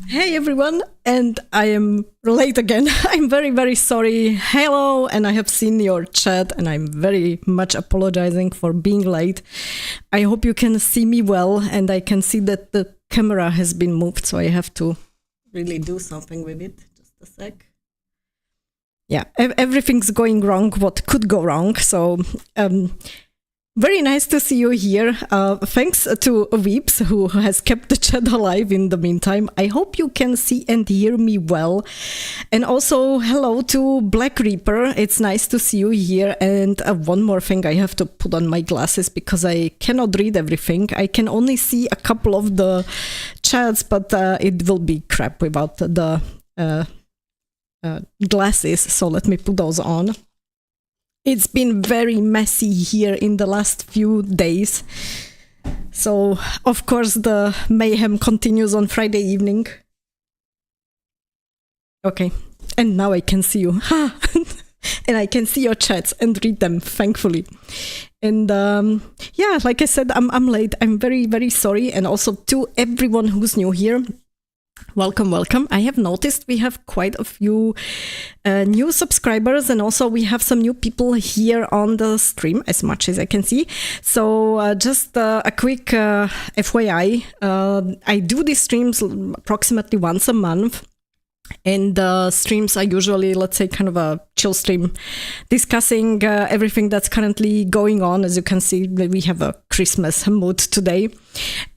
Hey everyone, and I am late again. I'm very, very sorry. Hello, and I have seen your chat, and I'm very much apologizing for being late. I hope you can see me well, and I can see that the camera has been moved, so I have to really do something with it. Just a sec. Yeah, everything's going wrong, what could go wrong, so... very nice to see you here. Thanks to Weeps, who has kept the chat alive in the meantime. I hope you can see and hear me well. And also, hello to Black Reaper. It's nice to see you here. And one more thing, I have to put on my glasses because I cannot read everything. I can only see a couple of the chats, but it will be crap without the glasses. So let me put those on. It's been very messy here in the last few days. So, of course, the mayhem continues on Friday evening. Okay, and now I can see you. And I can see your chats and read them, thankfully. And yeah, like I said, I'm late. I'm very, very sorry. And also to everyone who's new here, welcome, welcome. I have noticed we have quite a few new subscribers, and also we have some new people here on the stream, as much as I can see. So just a quick FYI, I do these streams approximately once a month. And the streams are usually, let's say, kind of a chill stream, discussing everything that's currently going on. As you can see, we have a Christmas mood today.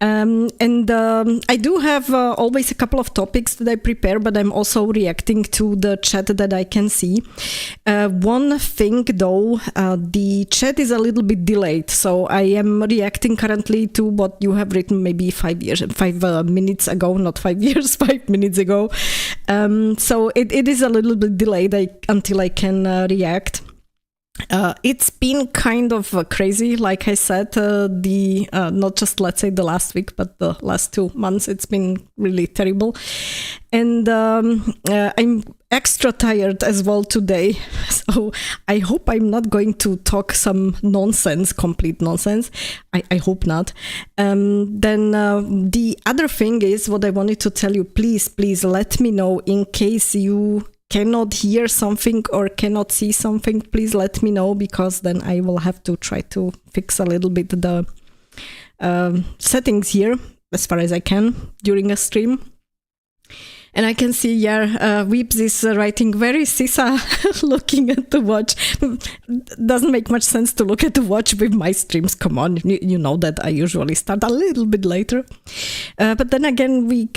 And I do have always a couple of topics that I prepare, but I'm also reacting to the chat that I can see. One thing, though, the chat is a little bit delayed. So I am reacting currently to what you have written maybe 5 minutes ago, not 5 years, 5 minutes ago. So it is a little bit delayed until I can react. It's been kind of crazy, like I said, not just, let's say, the last week, but the last 2 months, it's been really terrible. And I'm extra tired as well today, so I hope I'm not going to talk some nonsense, complete nonsense. I hope not. Then the other thing is what I wanted to tell you, please let me know in case you cannot hear something or cannot see something. Please let me know, because then I will have to try to fix a little bit the settings here as far as I can during a stream. And I can see, yeah, Weeps is writing very Sisa looking at the watch. Doesn't make much sense to look at the watch with my streams. Come on, you know that I usually start a little bit later. But then again, we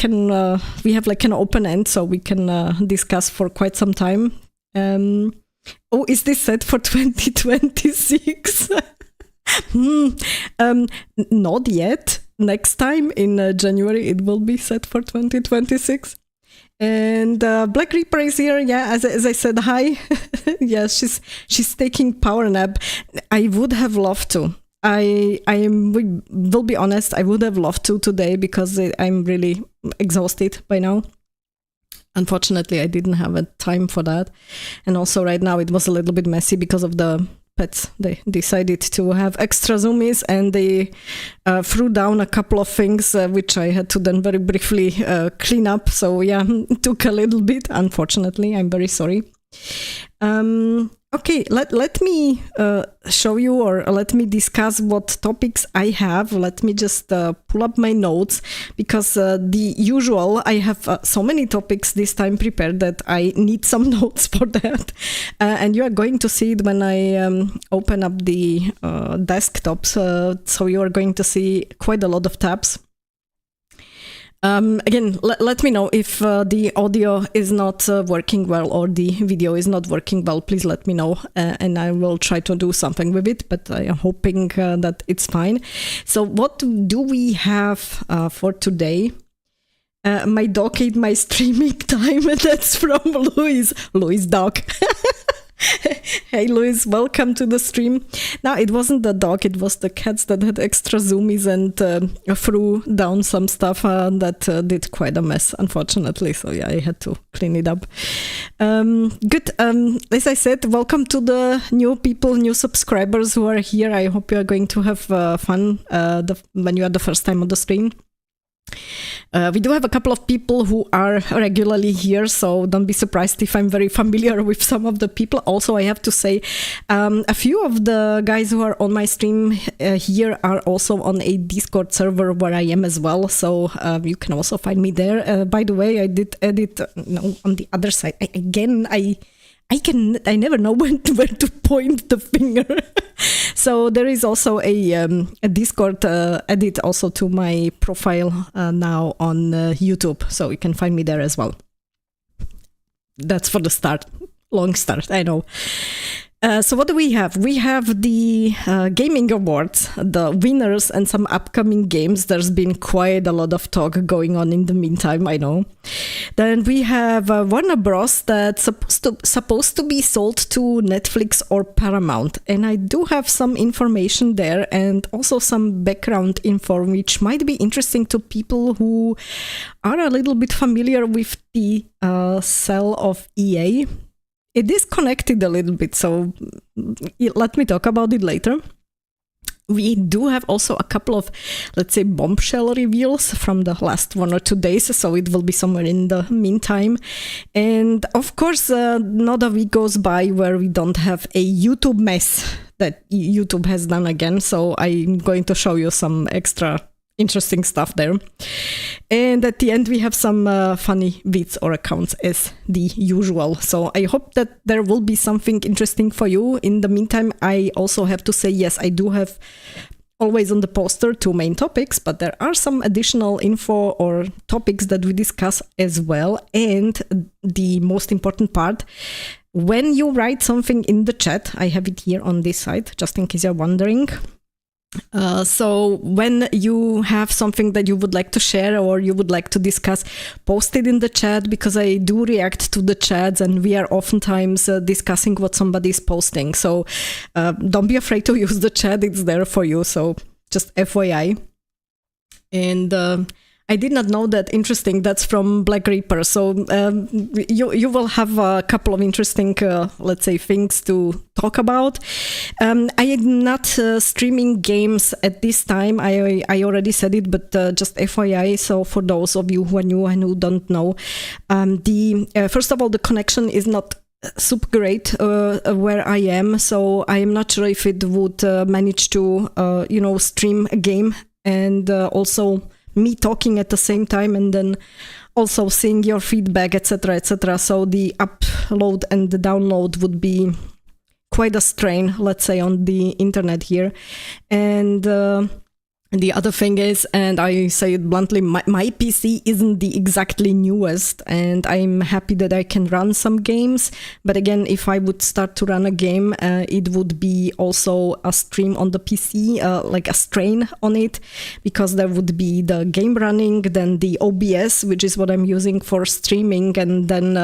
have like an open end, so we can discuss for quite some time. Oh, is this set for 2026? Not yet. Next time in January, it will be set for 2026. And Black Reaper is here. Yeah, as I said, hi. Yeah, she's taking power nap. I would have loved to. I will be honest, I would have loved to today, because I'm really exhausted by now. Unfortunately, I didn't have a time for that. And also right now it was a little bit messy because of the pets. They decided to have extra zoomies, and they threw down a couple of things which I had to then very briefly clean up. So yeah, it took a little bit, unfortunately. I'm very sorry. Okay, let me show you, or let me discuss what topics I have. Let me just pull up my notes, because the usual, I have so many topics this time prepared that I need some notes for that. And you are going to see it when I open up the desktops. So you are going to see quite a lot of tabs. Again, let me know if the audio is not working well or the video is not working well. Please let me know, and I will try to do something with it, but I am hoping that it's fine. So what do we have for today? My dog ate my streaming time, and that's from Louis dog. Hey Louis, welcome to the stream. Now, it wasn't the dog, it was the cats that had extra zoomies and threw down some stuff that did quite a mess, unfortunately. So yeah, I had to clean it up. Good. As I said, welcome to the new people, new subscribers who are here. I hope you are going to have fun when you are the first time on the stream. We do have a couple of people who are regularly here, so don't be surprised if I'm very familiar with some of the people. Also, I have to say, a few of the guys who are on my stream here are also on a Discord server where I am as well, so you can also find me there. By the way, I did edit on the other side. I never know where to point the finger. So there is also a Discord edit also to my profile now on YouTube. So you can find me there as well. That's for the start. Long start, I know. So what do we have? We have the gaming awards, the winners, and some upcoming games. There's been quite a lot of talk going on in the meantime, I know. Then we have Warner Bros. That's supposed to be sold to Netflix or Paramount. And I do have some information there and also some background info which might be interesting to people who are a little bit familiar with the sale of EA. It is connected a little bit, so let me talk about it later. We do have also a couple of, let's say, bombshell reveals from the last 1 or 2 days, so it will be somewhere in the meantime. And of course, not a week goes by where we don't have a YouTube mess that YouTube has done again, so I'm going to show you some extra interesting stuff there. And at the end, we have some funny bits or accounts as the usual. So I hope that there will be something interesting for you. In the meantime, I also have to say, yes, I do have always on the poster 2 main topics, but there are some additional info or topics that we discuss as well. And the most important part, when you write something in the chat, I have it here on this side, just in case you're wondering. So when you have something that you would like to share or you would like to discuss, post it in the chat, because I do react to the chats and we are oftentimes discussing what somebody is posting. So don't be afraid to use the chat, it's there for you. So just FYI. And I did not know that. Interesting. That's from Black Reaper. So you will have a couple of interesting, let's say, things to talk about. I am not streaming games at this time. I already said it, but just FYI. So for those of you who are new and who don't know, first of all, the connection is not super great where I am. So I am not sure if it would manage to, stream a game and also me talking at the same time and then also seeing your feedback, etc., etc. So the upload and the download would be quite a strain, let's say, on the internet here. And the other thing is, and I say it bluntly, my PC isn't the exactly newest, and I'm happy that I can run some games. But again, if I would start to run a game, it would be also a stream on the PC, like a strain on it, because there would be the game running, then the OBS, which is what I'm using for streaming, and then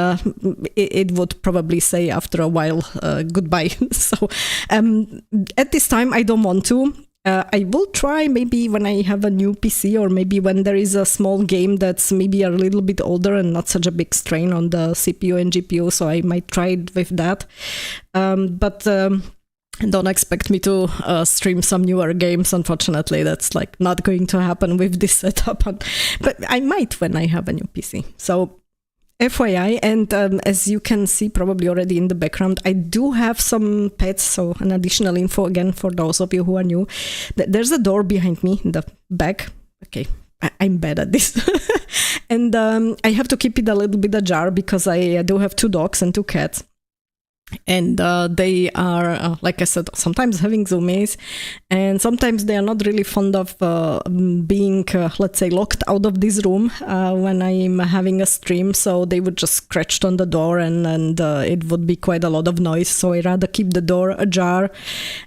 it would probably say after a while, goodbye. So at this time, I don't want to. I will try maybe when I have a new PC, or maybe when there is a small game that's maybe a little bit older and not such a big strain on the CPU and GPU, so I might try it with that. But don't expect me to stream some newer games, unfortunately. That's like not going to happen with this setup. But I might when I have a new PC. So FYI, and as you can see probably already in the background, I do have some pets, so an additional info again for those of you who are new. There's a door behind me in the back. Okay, I'm bad at this. And I have to keep it a little bit ajar because I do have 2 dogs and 2 cats. And they are, like I said, sometimes having zoomies, and sometimes they are not really fond of being, let's say, locked out of this room when I'm having a stream. So they would just scratch on the door, and it would be quite a lot of noise. So I rather keep the door ajar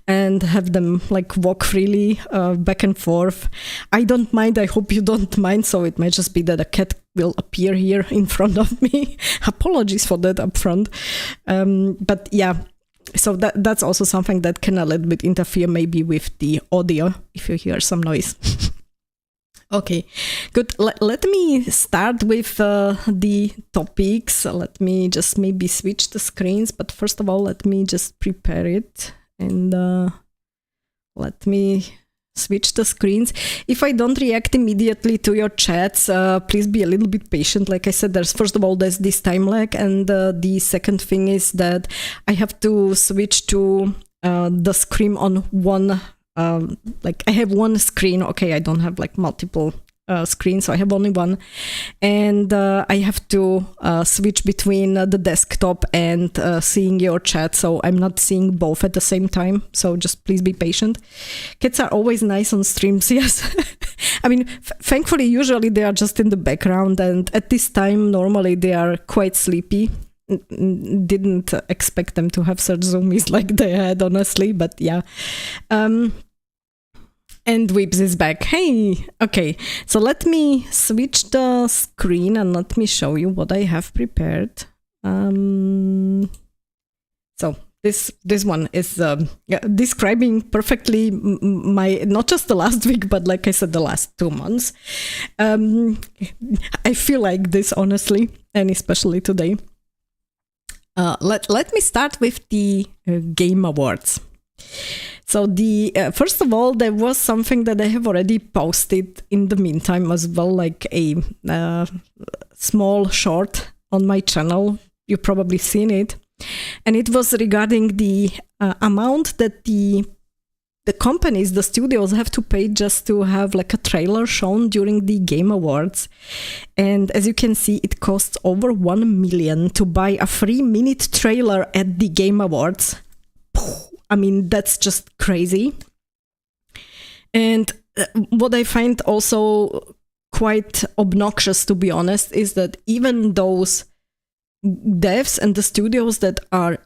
and have them like walk freely back and forth. I don't mind. I hope you don't mind. So it might just be that a cat will appear here in front of me. Apologies for that up front. But yeah, so that's also something that can a little bit interfere maybe with the audio if you hear some noise. Okay, good. Let me start with the topics. Let me just maybe switch the screens. But first of all, let me just prepare it. And let me switch the screens. If I don't react immediately to your chats, please be a little bit patient. Like I said, first of all, there's this time lag, and the second thing is that I have to switch to the screen on one, like I have one screen. Okay, I don't have like multiple screens, so I have only one, and I have to switch between the desktop and seeing your chat, so I'm not seeing both at the same time, so just please be patient. Cats are always nice on streams, yes. I mean, thankfully, usually they are just in the background, and at this time, normally they are quite sleepy. Didn't expect them to have such zoomies like they had, honestly, but yeah. And Weeps is back. Hey! Okay, so let me switch the screen and let me show you what I have prepared. So this one is describing perfectly my, not just the last week, but like I said, the last 2 months. I feel like this, honestly, and especially today. Let me start with the Game Awards. So first of all, there was something that I have already posted in the meantime as well, like a small short on my channel. You've probably seen it. And it was regarding the amount that the companies, the studios have to pay just to have like a trailer shown during the Game Awards. And as you can see, it costs over 1 million to buy a 3-minute trailer at the Game Awards. I mean, that's just crazy. And what I find also quite obnoxious, to be honest, is that even those devs and the studios that are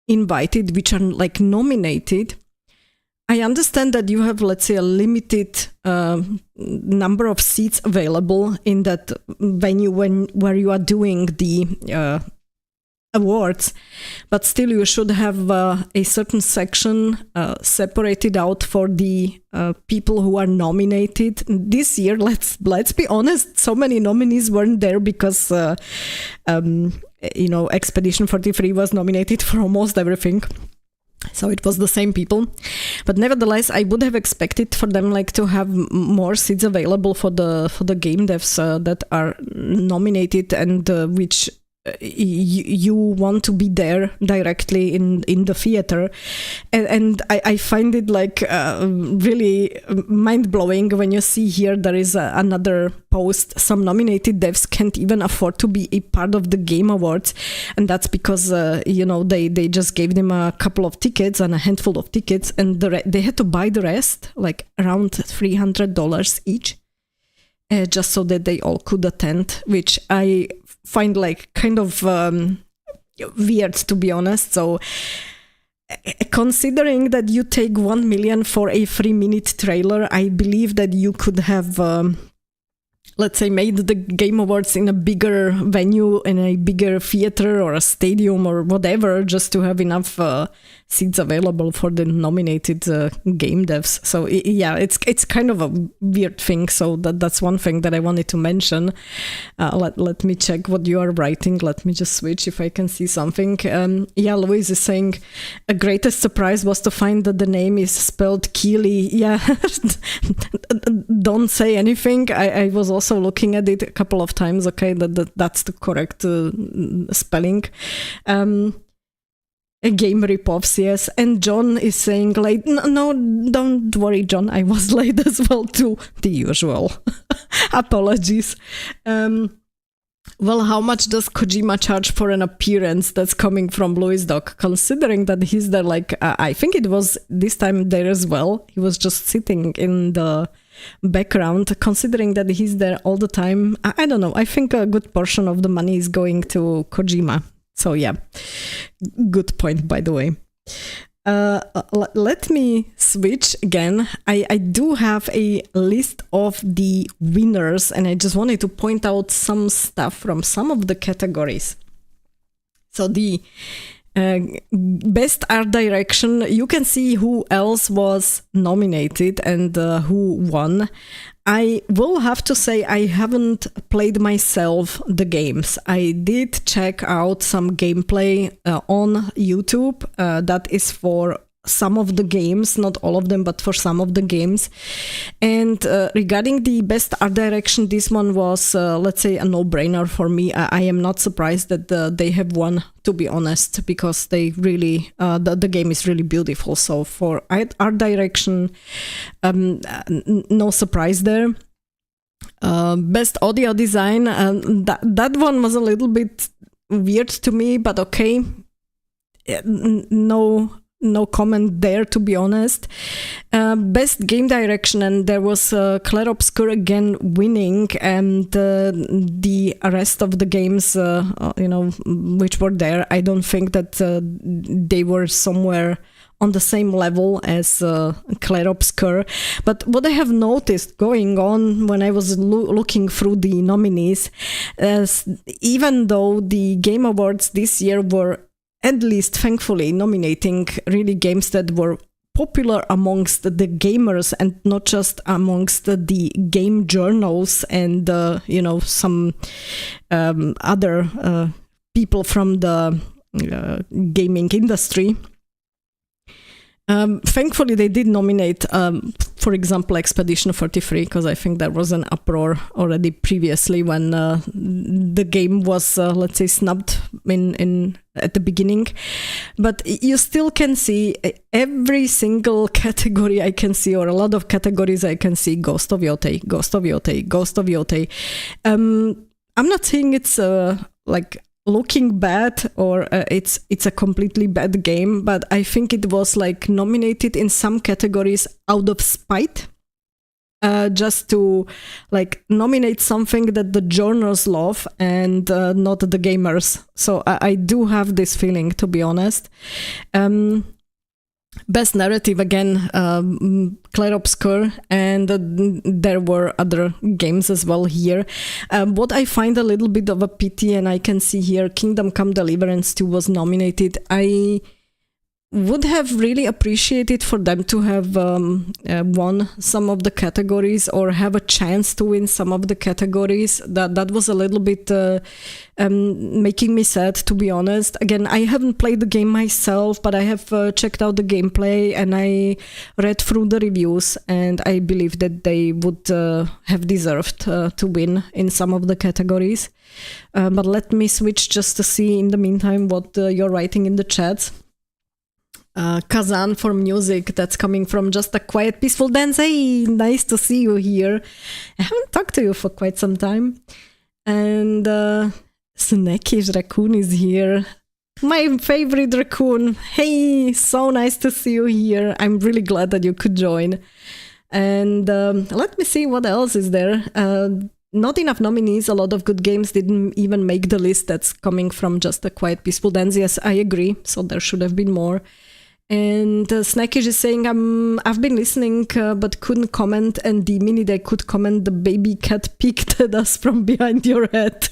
invited, which are like nominated, I understand that you have, let's say, a limited number of seats available in that venue where you are doing the awards, but still you should have a certain section separated out for the people who are nominated. This year, let's be honest, so many nominees weren't there because Expedition 43 was nominated for almost everything. So it was the same people, but nevertheless, I would have expected for them like to have more seats available for the game devs that are nominated and which you want to be there directly in the theater, and I find it like really mind-blowing when you see here there is another post. Some nominated devs can't even afford to be a part of the Game Awards, and that's because they just gave them a couple of tickets and a handful of tickets, and they had to buy the rest, like around $300 each, just so that they all could attend, which I find like kind of weird, to be honest. So considering that you take 1 million for a 3-minute trailer, I believe that you could have let's say made the Game Awards in a bigger venue, in a bigger theater or a stadium or whatever, just to have enough seats available for the nominated game devs. So yeah, it's kind of a weird thing. So that's one thing that I wanted to mention. Let me check what you are writing. Let me just switch if I can see something. Yeah, Louise is saying a greatest surprise was to find that the name is spelled Keely. Yeah, don't say anything. I was also looking at it a couple of times. Okay, that's the correct spelling. A game ripoffs, yes. And John is saying late. No, don't worry, John. I was late as well too. The usual. Apologies. Well, how much does Kojima charge for an appearance? That's coming from Louis Doc. Considering that he's there, like I think it was this time there as well. He was just sitting in the background. Considering that he's there all the time, I don't know. I think a good portion of the money is going to Kojima. So yeah, good point, by the way. Let me switch again. I do have a list of the winners, and I just wanted to point out some stuff from some of the categories. So the best art direction, you can see who else was nominated and who won. I will have to say I haven't played myself the games. I did check out some gameplay on YouTube that is for some of the games, not all of them, but for some of the games. And regarding the best art direction, this one was, let's say, a no-brainer for me. I am not surprised that they have won, to be honest, because they really, the game is really beautiful. So for art direction, no surprise there. Best audio design, that one was a little bit weird to me, but okay. No comment there, to be honest. Best game direction, and there was Clair Obscur again winning, and the rest of the games, which were there, I don't think that they were somewhere on the same level as Clair Obscur. But what I have noticed going on when I was looking through the nominees, even though the Game Awards this year were at least thankfully nominating really games that were popular amongst the gamers and not just amongst the game journals and some other people from the gaming industry. Thankfully, they did nominate, for example, Expedition 33, because I think there was an uproar already previously when the game was, let's say, snubbed in at the beginning. But you still can see every single category I can see, or a lot of categories I can see, Ghost of Yotei, Ghost of Yotei, Ghost of Yotei. I'm not saying it's like looking bad or it's a completely bad game, but I think it was like nominated in some categories out of spite, just to like nominate something that the journals love and not the gamers. So I do have this feeling, to be honest. Best narrative again, Clair Obscur, and there were other games as well here. What I find a little bit of a pity, and I can see here Kingdom Come Deliverance 2 was nominated. I would have really appreciated for them to have won some of the categories or have a chance to win some of the categories. That was a little bit making me sad, to be honest. Again, I haven't played the game myself, but I have checked out the gameplay and I read through the reviews, and I believe that they would have deserved to win in some of the categories. But let me switch just to see in the meantime what you're writing in the chat. Kazan for music, that's coming from Just a Quiet Peaceful Dance. Hey, nice to see you here. I haven't talked to you for quite some time. And Snakish Raccoon is here. My favorite raccoon. Hey, so nice to see you here. I'm really glad that you could join. And let me see what else is there. Not enough nominees. A lot of good games didn't even make the list. That's coming from Just a Quiet Peaceful Dance. Yes, I agree. So there should have been more. And Snackish is saying, I've been listening but couldn't comment, and the minute I could comment, the baby cat peeked at us from behind your head.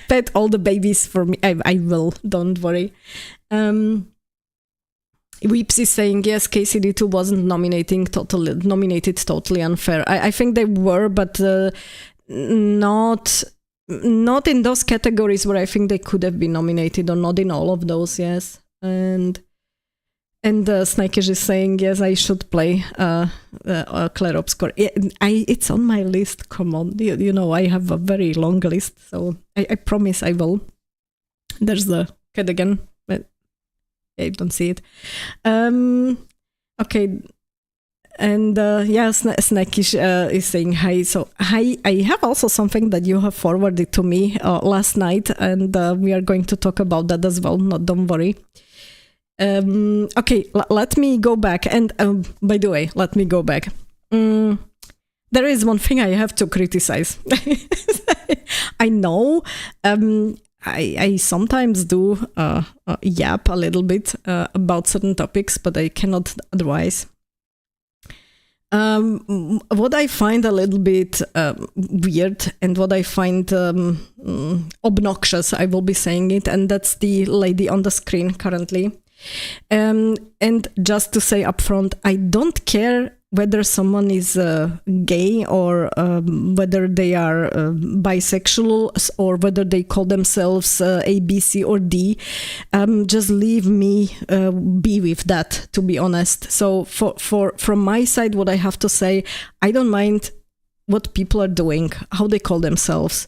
Pet all the babies for me. I will, don't worry. Weeps is saying, yes, KCD2 wasn't nominated totally unfair. I think they were, but not in those categories where I think they could have been nominated, or not in all of those, yes. And Snakish is saying, yes, I should play Clair Obscur. It's on my list, come on. You know, I have a very long list, so I promise I will. There's the cat again, but I don't see it. Okay. And Snakish is saying hi. So hi, I have also something that you have forwarded to me last night, and we are going to talk about that as well. Don't worry. Okay, let me go back. And by the way, let me go back. There is one thing I have to criticize. I know I sometimes do yap a little bit about certain topics, but I cannot otherwise. What I find a little bit weird and what I find obnoxious, I will be saying it, and that's the lady on the screen currently. And just to say upfront, I don't care whether someone is gay or whether they are bisexual or whether they call themselves A, B, C, or D. Just leave me be with that, to be honest. So from my side, what I have to say, I don't mind what people are doing, how they call themselves.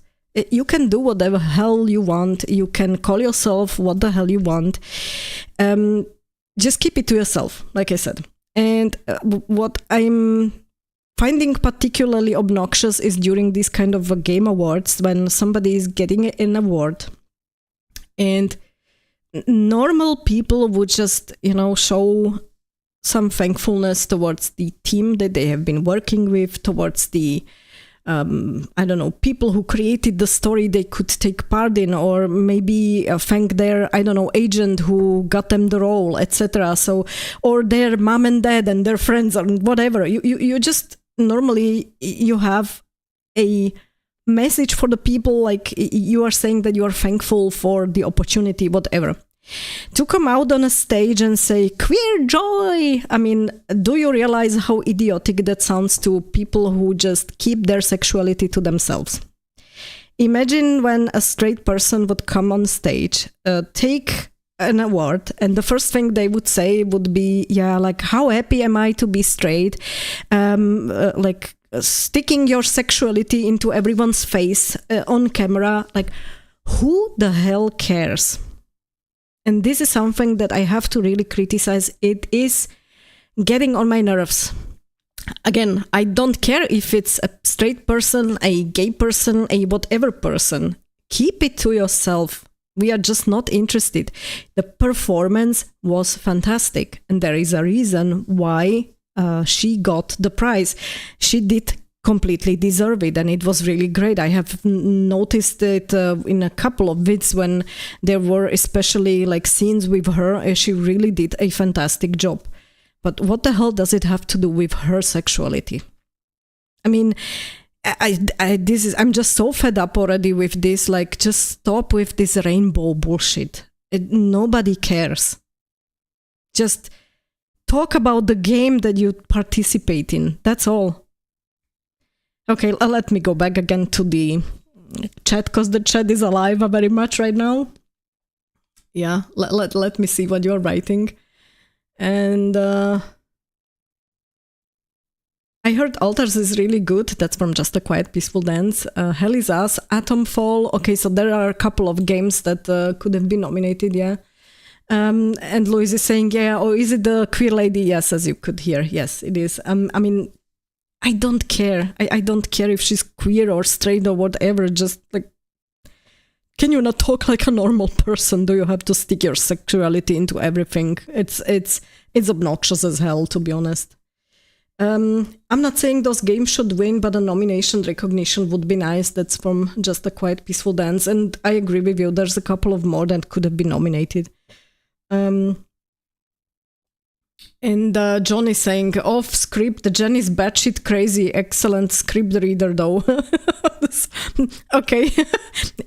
You can do whatever hell you want. You can call yourself what the hell you want. Just keep it to yourself, like I said. And what I'm finding particularly obnoxious is during these kind of game awards, when somebody is getting an award and normal people would just, show some thankfulness towards the team that they have been working with, towards the people who created the story they could take part in, or maybe thank their, agent who got them the role, etc. So, or their mom and dad and their friends or whatever. You just, normally you have a message for the people, like you are saying that you are thankful for the opportunity, whatever. To come out on a stage and say queer joy, I mean, do you realize how idiotic that sounds to people who just keep their sexuality to themselves? Imagine when a straight person would come on stage, take an award, and the first thing they would say would be, how happy am I to be straight? Sticking your sexuality into everyone's face on camera. Like, who the hell cares? And this is something that I have to really criticize. It is getting on my nerves. Again, I don't care if it's a straight person, a gay person, a whatever person. Keep it to yourself. We are just not interested. The performance was fantastic. And there is a reason why she got the prize. She did completely deserve it, and it was really great. I have noticed it in a couple of bits when there were especially scenes with her. She really did a fantastic job. But what the hell does it have to do with her sexuality? I mean, I'm just so fed up already with this. Just stop with this rainbow bullshit. Nobody cares. Just talk about the game that you participate in. That's all. Okay, let me go back again to the chat, because the chat is alive very much right now. Yeah, let me see what you're writing. And I heard Altars is really good. That's from Just a Quiet Peaceful Dance. Hell is Us, Atomfall. Okay, so there are a couple of games that could have been nominated, yeah. And Louise is saying, is it the queer lady? Yes, as you could hear. Yes, it is. I don't care. I don't care if she's queer or straight or whatever. Just can you not talk like a normal person? Do you have to stick your sexuality into everything? It's obnoxious as hell, to be honest. I'm not saying those games should win, but a nomination recognition would be nice. That's from Just a Quiet Peaceful Dance, and I agree with you. There's a couple of more that could have been nominated. And John is saying, off script, Jen is batshit crazy. Excellent script reader, though. Okay,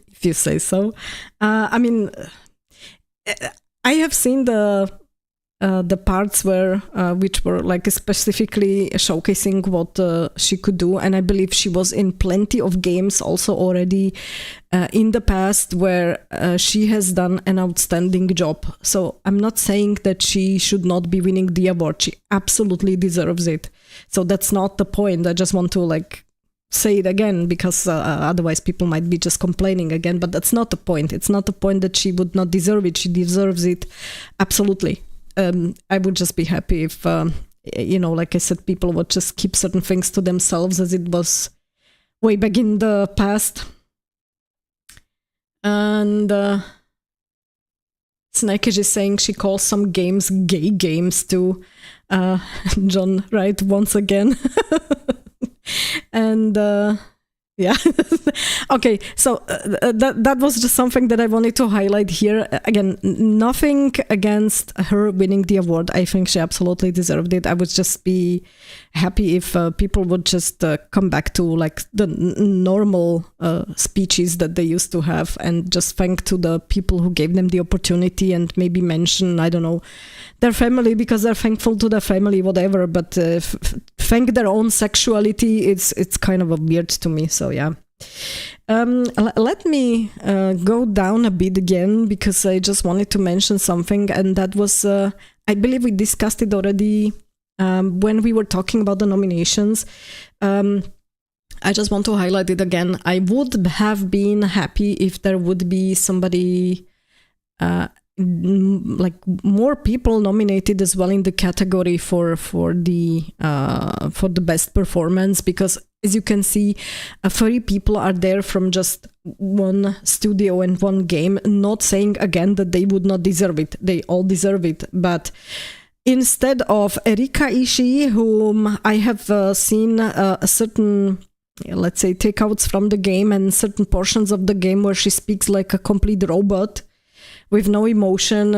if you say so. I have seen the parts which were specifically showcasing what she could do, and I believe she was in plenty of games also already in the past where she has done an outstanding job. So I'm not saying that she should not be winning the award. She absolutely deserves it. So that's not the point. I just want to say it again, because otherwise people might be just complaining again, but that's not the point. It's not the point that she would not deserve it. She deserves it absolutely. I would just be happy if, like I said, people would just keep certain things to themselves, as it was way back in the past. And Snakish is saying she calls some games gay games too. John, right, once again. And yeah. Okay, so that was just something that I wanted to highlight here. Again, nothing against her winning the award. I think she absolutely deserved it. I would just be happy if people would just come back to the normal speeches that they used to have, and just thank to the people who gave them the opportunity, and maybe mention, I don't know, their family, because they're thankful to their family, whatever, but thank their own sexuality, it's kind of a weird to me. So yeah. Let me go down a bit again, because I just wanted to mention something, and that was, I believe we discussed it already when we were talking about the nominations. I just want to highlight it again. I would have been happy if there would be somebody, like more people nominated as well in the category for the best performance, because as you can see, 30 people are there from just one studio and one game. Not saying again that they would not deserve it. They all deserve it. But instead of Erika Ishii, whom I have seen a certain, let's say, takeouts from the game and certain portions of the game where she speaks like a complete robot with no emotion,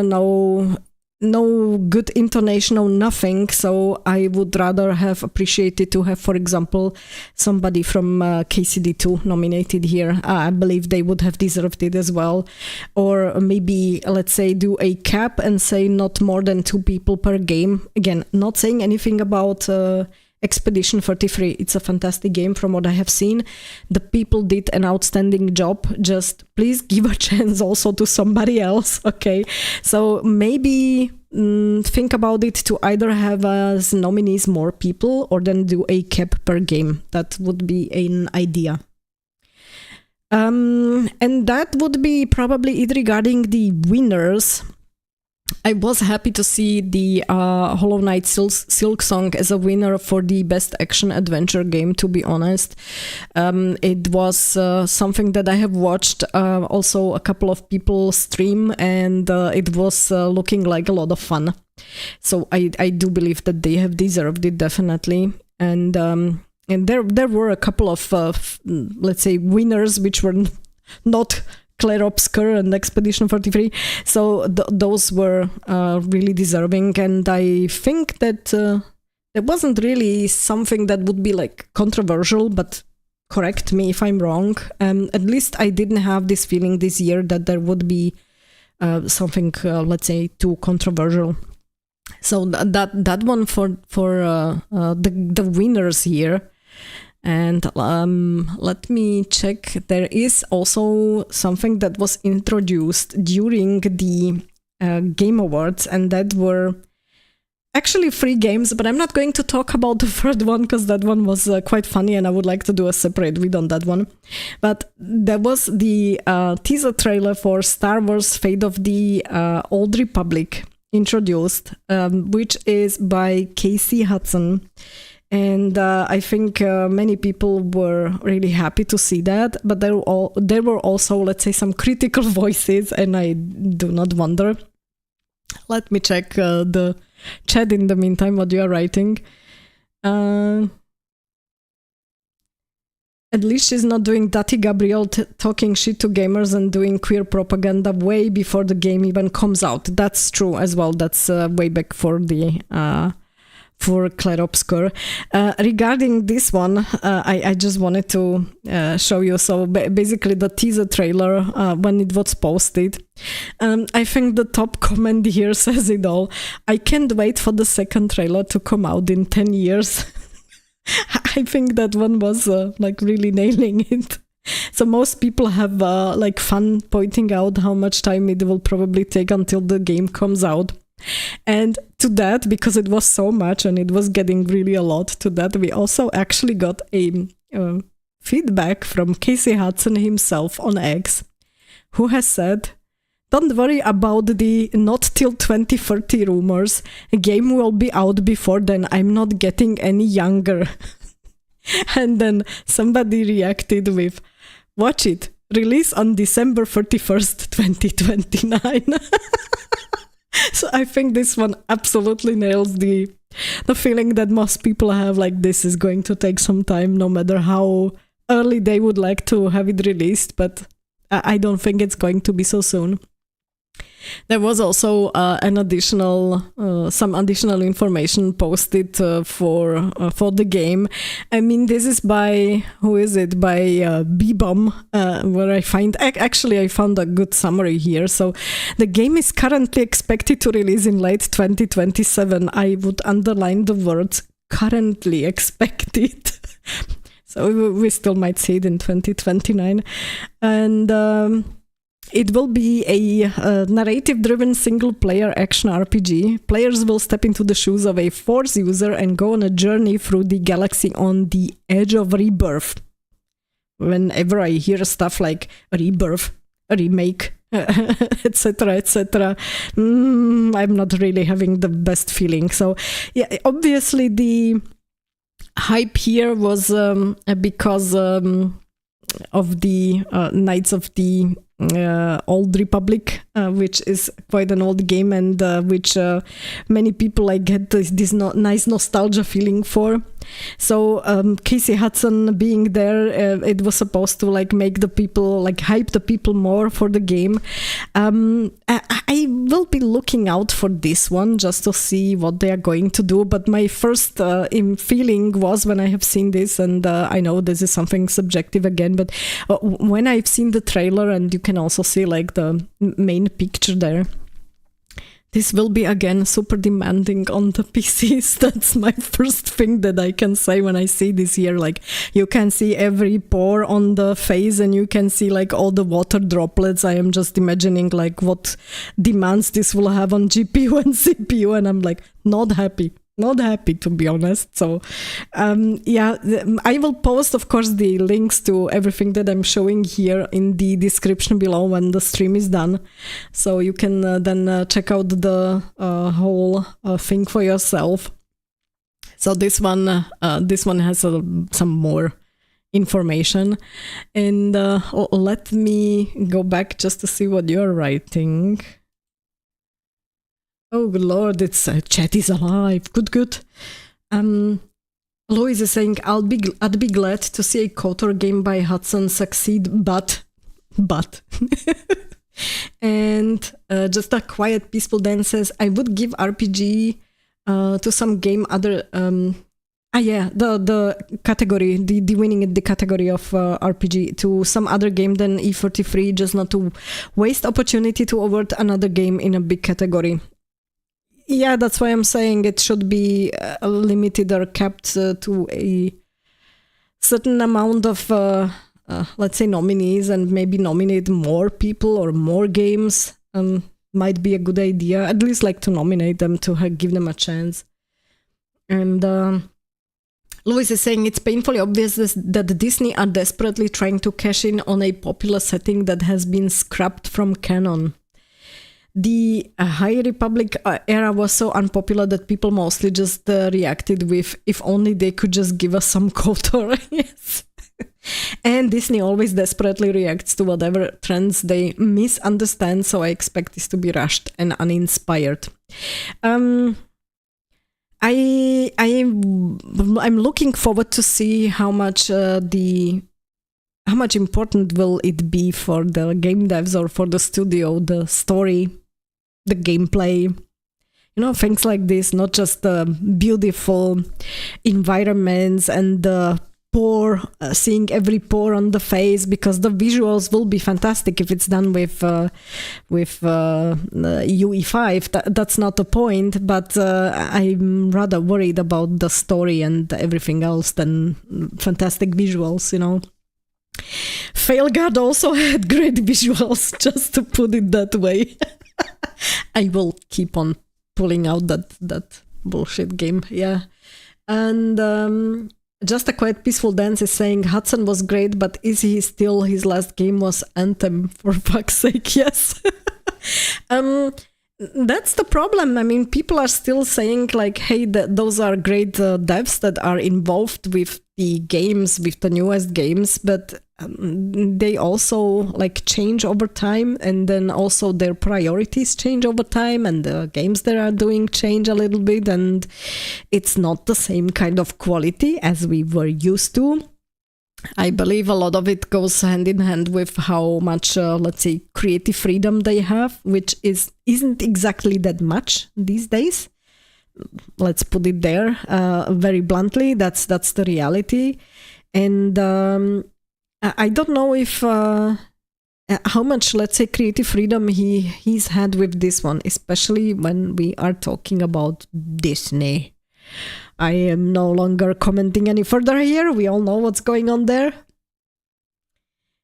no good intonation, no nothing. So I would rather have appreciated to have, for example, somebody from KCD2 nominated here. I believe they would have deserved it as well. Or maybe, let's say, do a cap and say not more than 2 people per game. Again, not saying anything about Expedition 33. It's a fantastic game from what I have seen. The people did an outstanding job. Just please give a chance also to somebody else, okay? So maybe think about it to either have as nominees more people or then do a cap per game. That would be an idea. And that would be probably it regarding the winners. I was happy to see the Hollow Knight Silk Song as a winner for the best action adventure game, to be honest. It was something that I have watched also a couple of people stream, and it was looking like a lot of fun. So I do believe that they have deserved it, definitely. And there were a couple of, let's say, winners which were not Claire Obscure and Expedition 43. So those were really deserving. And I think that there wasn't really something that would be like controversial, but correct me if I'm wrong. At least I didn't have this feeling this year that there would be something, let's say, too controversial. So that one for the winners here. And let me check. There is also something that was introduced during the Game Awards, and that were actually 3 games, but I'm not going to talk about the third one because that one was quite funny and I would like to do a separate video on that one. But there was the teaser trailer for Star Wars Fate of the Old Republic introduced, which is by Casey Hudson. And I think many people were really happy to see that, but there were also, let's say, some critical voices, and I do not wonder. Let me check the chat in the meantime, what you are writing. At least she's not doing Dati Gabriel talking shit to gamers and doing queer propaganda way before the game even comes out. That's true as well. That's way back for the... for Claire Obscure. Regarding this one, I just wanted to show you. So basically the teaser trailer, when it was posted, I think the top comment here says it all. I can't wait for the second trailer to come out in 10 years. I think that one was like really nailing it. So most people have like fun pointing out how much time it will probably take until the game comes out. And to that, because it was so much and it was getting really a lot, to that we also actually got a feedback from Casey Hudson himself on X, who has said, "Don't worry about the not till 2030 rumors. A game will be out before then. I'm not getting any younger." And then somebody reacted with, "Watch it. Release on December 31st, 2029. So I think this one absolutely nails the feeling that most people have, like this is going to take some time, no matter how early they would like to have it released, but I don't think it's going to be so soon. There was also some additional information posted for the game. I mean, this is by, who is it? By B-Bomb, where I found a good summary here. So the game is currently expected to release in late 2027. I would underline the words currently expect it. So we still might see it in 2029. And it will be a narrative-driven single-player action RPG. Players will step into the shoes of a Force user and go on a journey through the galaxy on the edge of rebirth. Whenever I hear stuff like a rebirth, a remake, etc., etc., I'm not really having the best feeling. So, yeah, obviously the hype here was because of the Knights of the Old Republic, which is quite an old game, and which many people like get this nice nostalgia feeling for. So Casey Hudson being there, it was supposed to like make the people, like hype the people more for the game. I will be looking out for this one just to see what they are going to do. But my first feeling was when I have seen this, and I know this is something subjective again, but when I've seen the trailer, and you can also see like the main picture there, this will be again super demanding on the PCs. That's my first thing that I can say when I see this here. Like, you can see every pore on the face, and you can see like all the water droplets. I am just imagining like what demands this will have on GPU and CPU, and I'm like not happy, to be honest. So yeah, I will post, of course, the links to everything that I'm showing here in the description below when the stream is done, so you can then check out the whole thing for yourself. So this one has some more information, and let me go back just to see what you're writing. Oh, good lord, it's Chatty's alive. Good. Louis is saying, I'd be glad to see a KOTOR game by Hudson succeed, but. And just a quiet, peaceful Dan says, I would give RPG to some game other... the category, the winning in the category of RPG to some other game than E33, just not to waste opportunity to award another game in a big category. Yeah, that's why I'm saying it should be limited or kept to a certain amount of, let's say, nominees, and maybe nominate more people or more games. Might be a good idea, at least like to nominate them, to give them a chance. And Louis is saying it's painfully obvious that Disney are desperately trying to cash in on a popular setting that has been scrapped from canon. The High Republic era was so unpopular that people mostly just reacted with, if only they could just give us some KOTOR. Yes. And Disney always desperately reacts to whatever trends they misunderstand, so I expect this to be rushed and uninspired. I'm looking forward to see how much important will it be for the game devs or for the studio, the story, the gameplay, things like this, not just the beautiful environments and the seeing every pore on the face, because the visuals will be fantastic if it's done with UE5. That's not the point, but I'm rather worried about the story and everything else than fantastic visuals, Failguard also had great visuals, just to put it that way. I will keep on pulling out that bullshit game, yeah. And Just a Quiet Peaceful Dance is saying Hudson was great, but is he still? His last game was Anthem, for fuck's sake, yes. That's the problem. I mean, people are still saying like, hey, those are great devs that are involved with the games, with the newest games, but they also like change over time, and then also their priorities change over time, and the games they are doing change a little bit, and it's not the same kind of quality as we were used to. I believe a lot of it goes hand in hand with how much, let's say, creative freedom they have, which isn't exactly that much these days. Let's put it there very bluntly. That's the reality. And I don't know if how much, let's say, creative freedom he's had with this one, especially when we are talking about Disney. I am no longer commenting any further here. We all know what's going on there.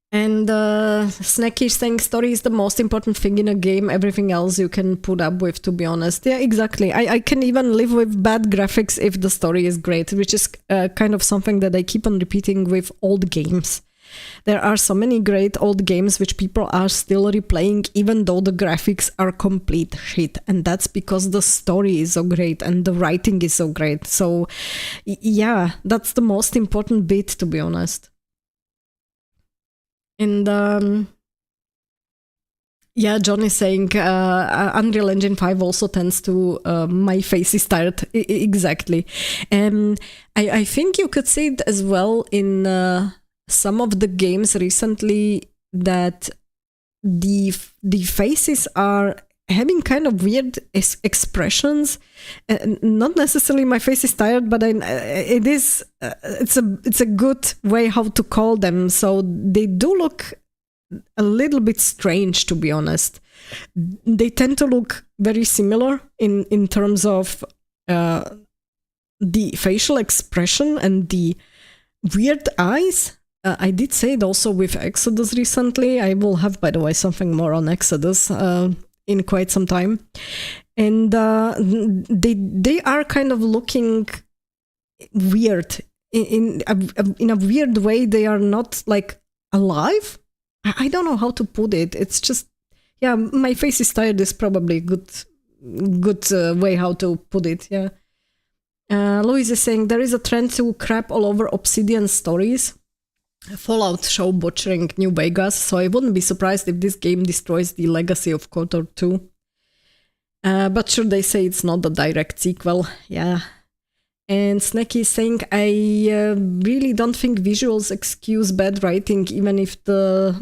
And Snacky saying story is the most important thing in a game. Everything else you can put up with, to be honest. Yeah, exactly. I can even live with bad graphics if the story is great, which is kind of something that I keep on repeating with old games. There are so many great old games which people are still replaying even though the graphics are complete shit. And that's because the story is so great and the writing is so great. So yeah, that's the most important bit, to be honest. And yeah, John is saying Unreal Engine 5 also tends to my face is tired. Exactly. I think you could see it as well in some of the games recently that the faces are having kind of weird expressions. Not necessarily my face is tired, but it's a good way how to call them. So they do look a little bit strange, to be honest. They tend to look very similar in terms of the facial expression and the weird eyes. I did say it also with Exodus recently. I will have, by the way, something more on Exodus in quite some time. And they are kind of looking weird. In a weird way, they are not like alive. I don't know how to put it. It's just, yeah, my face is tired is probably a good way how to put it, yeah. Louise is saying, there is a trend to crap all over Obsidian stories. Fallout show butchering New Vegas, so I wouldn't be surprised if this game destroys the legacy of KOTOR 2. But sure, they say it's not a direct sequel, yeah. And Snacky is saying, I really don't think visuals excuse bad writing, even if the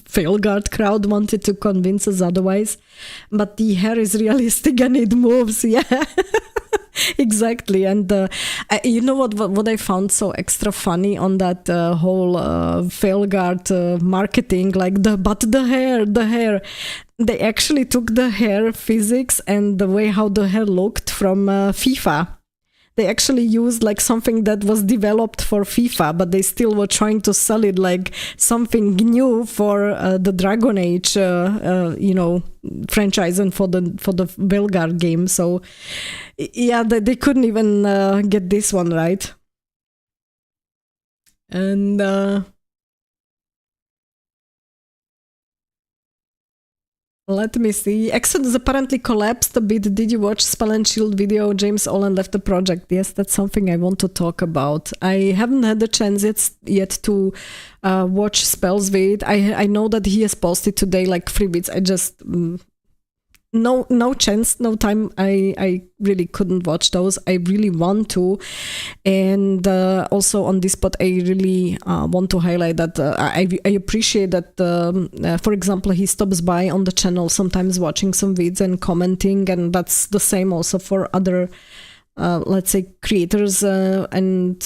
Failguard crowd wanted to convince us otherwise. But the hair is realistic and it moves, yeah. Exactly. And you know what I found so extra funny on that whole Failguard marketing, like the hair. They actually took the hair physics and the way how the hair looked from FIFA. They actually used like something that was developed for FIFA, but they still were trying to sell it like something new for the Dragon Age, franchise and for the Velgar game. So yeah, they couldn't even get this one right. And let me see. Exodus apparently collapsed a bit. Did you watch Spell and Shield video? James Olin left the project. Yes, that's something I want to talk about. I haven't had the chance yet to watch Spell's vid. I know that he has posted today like 3 bits. I just no chance, no time. I really couldn't watch those. I really want to. And also on this spot, I really want to highlight that I appreciate that, for example, he stops by on the channel sometimes watching some vids and commenting, and that's the same also for other let's say creators and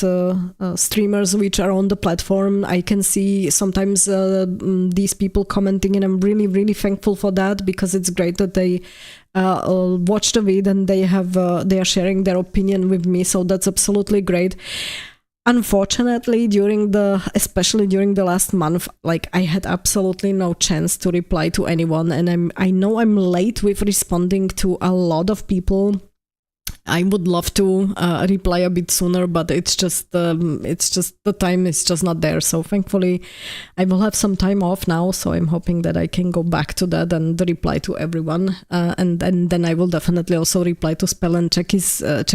streamers which are on the platform. I can see sometimes these people commenting, and I'm really, really thankful for that, because it's great that they watch the vid and they are sharing their opinion with me. So that's absolutely great. Unfortunately, especially during the last month, like I had absolutely no chance to reply to anyone, and I know I'm late with responding to a lot of people. I would love to reply a bit sooner, but it's just the time is just not there. So thankfully, I will have some time off now. So I'm hoping that I can go back to that and reply to everyone, and then I will definitely also reply to Spell and check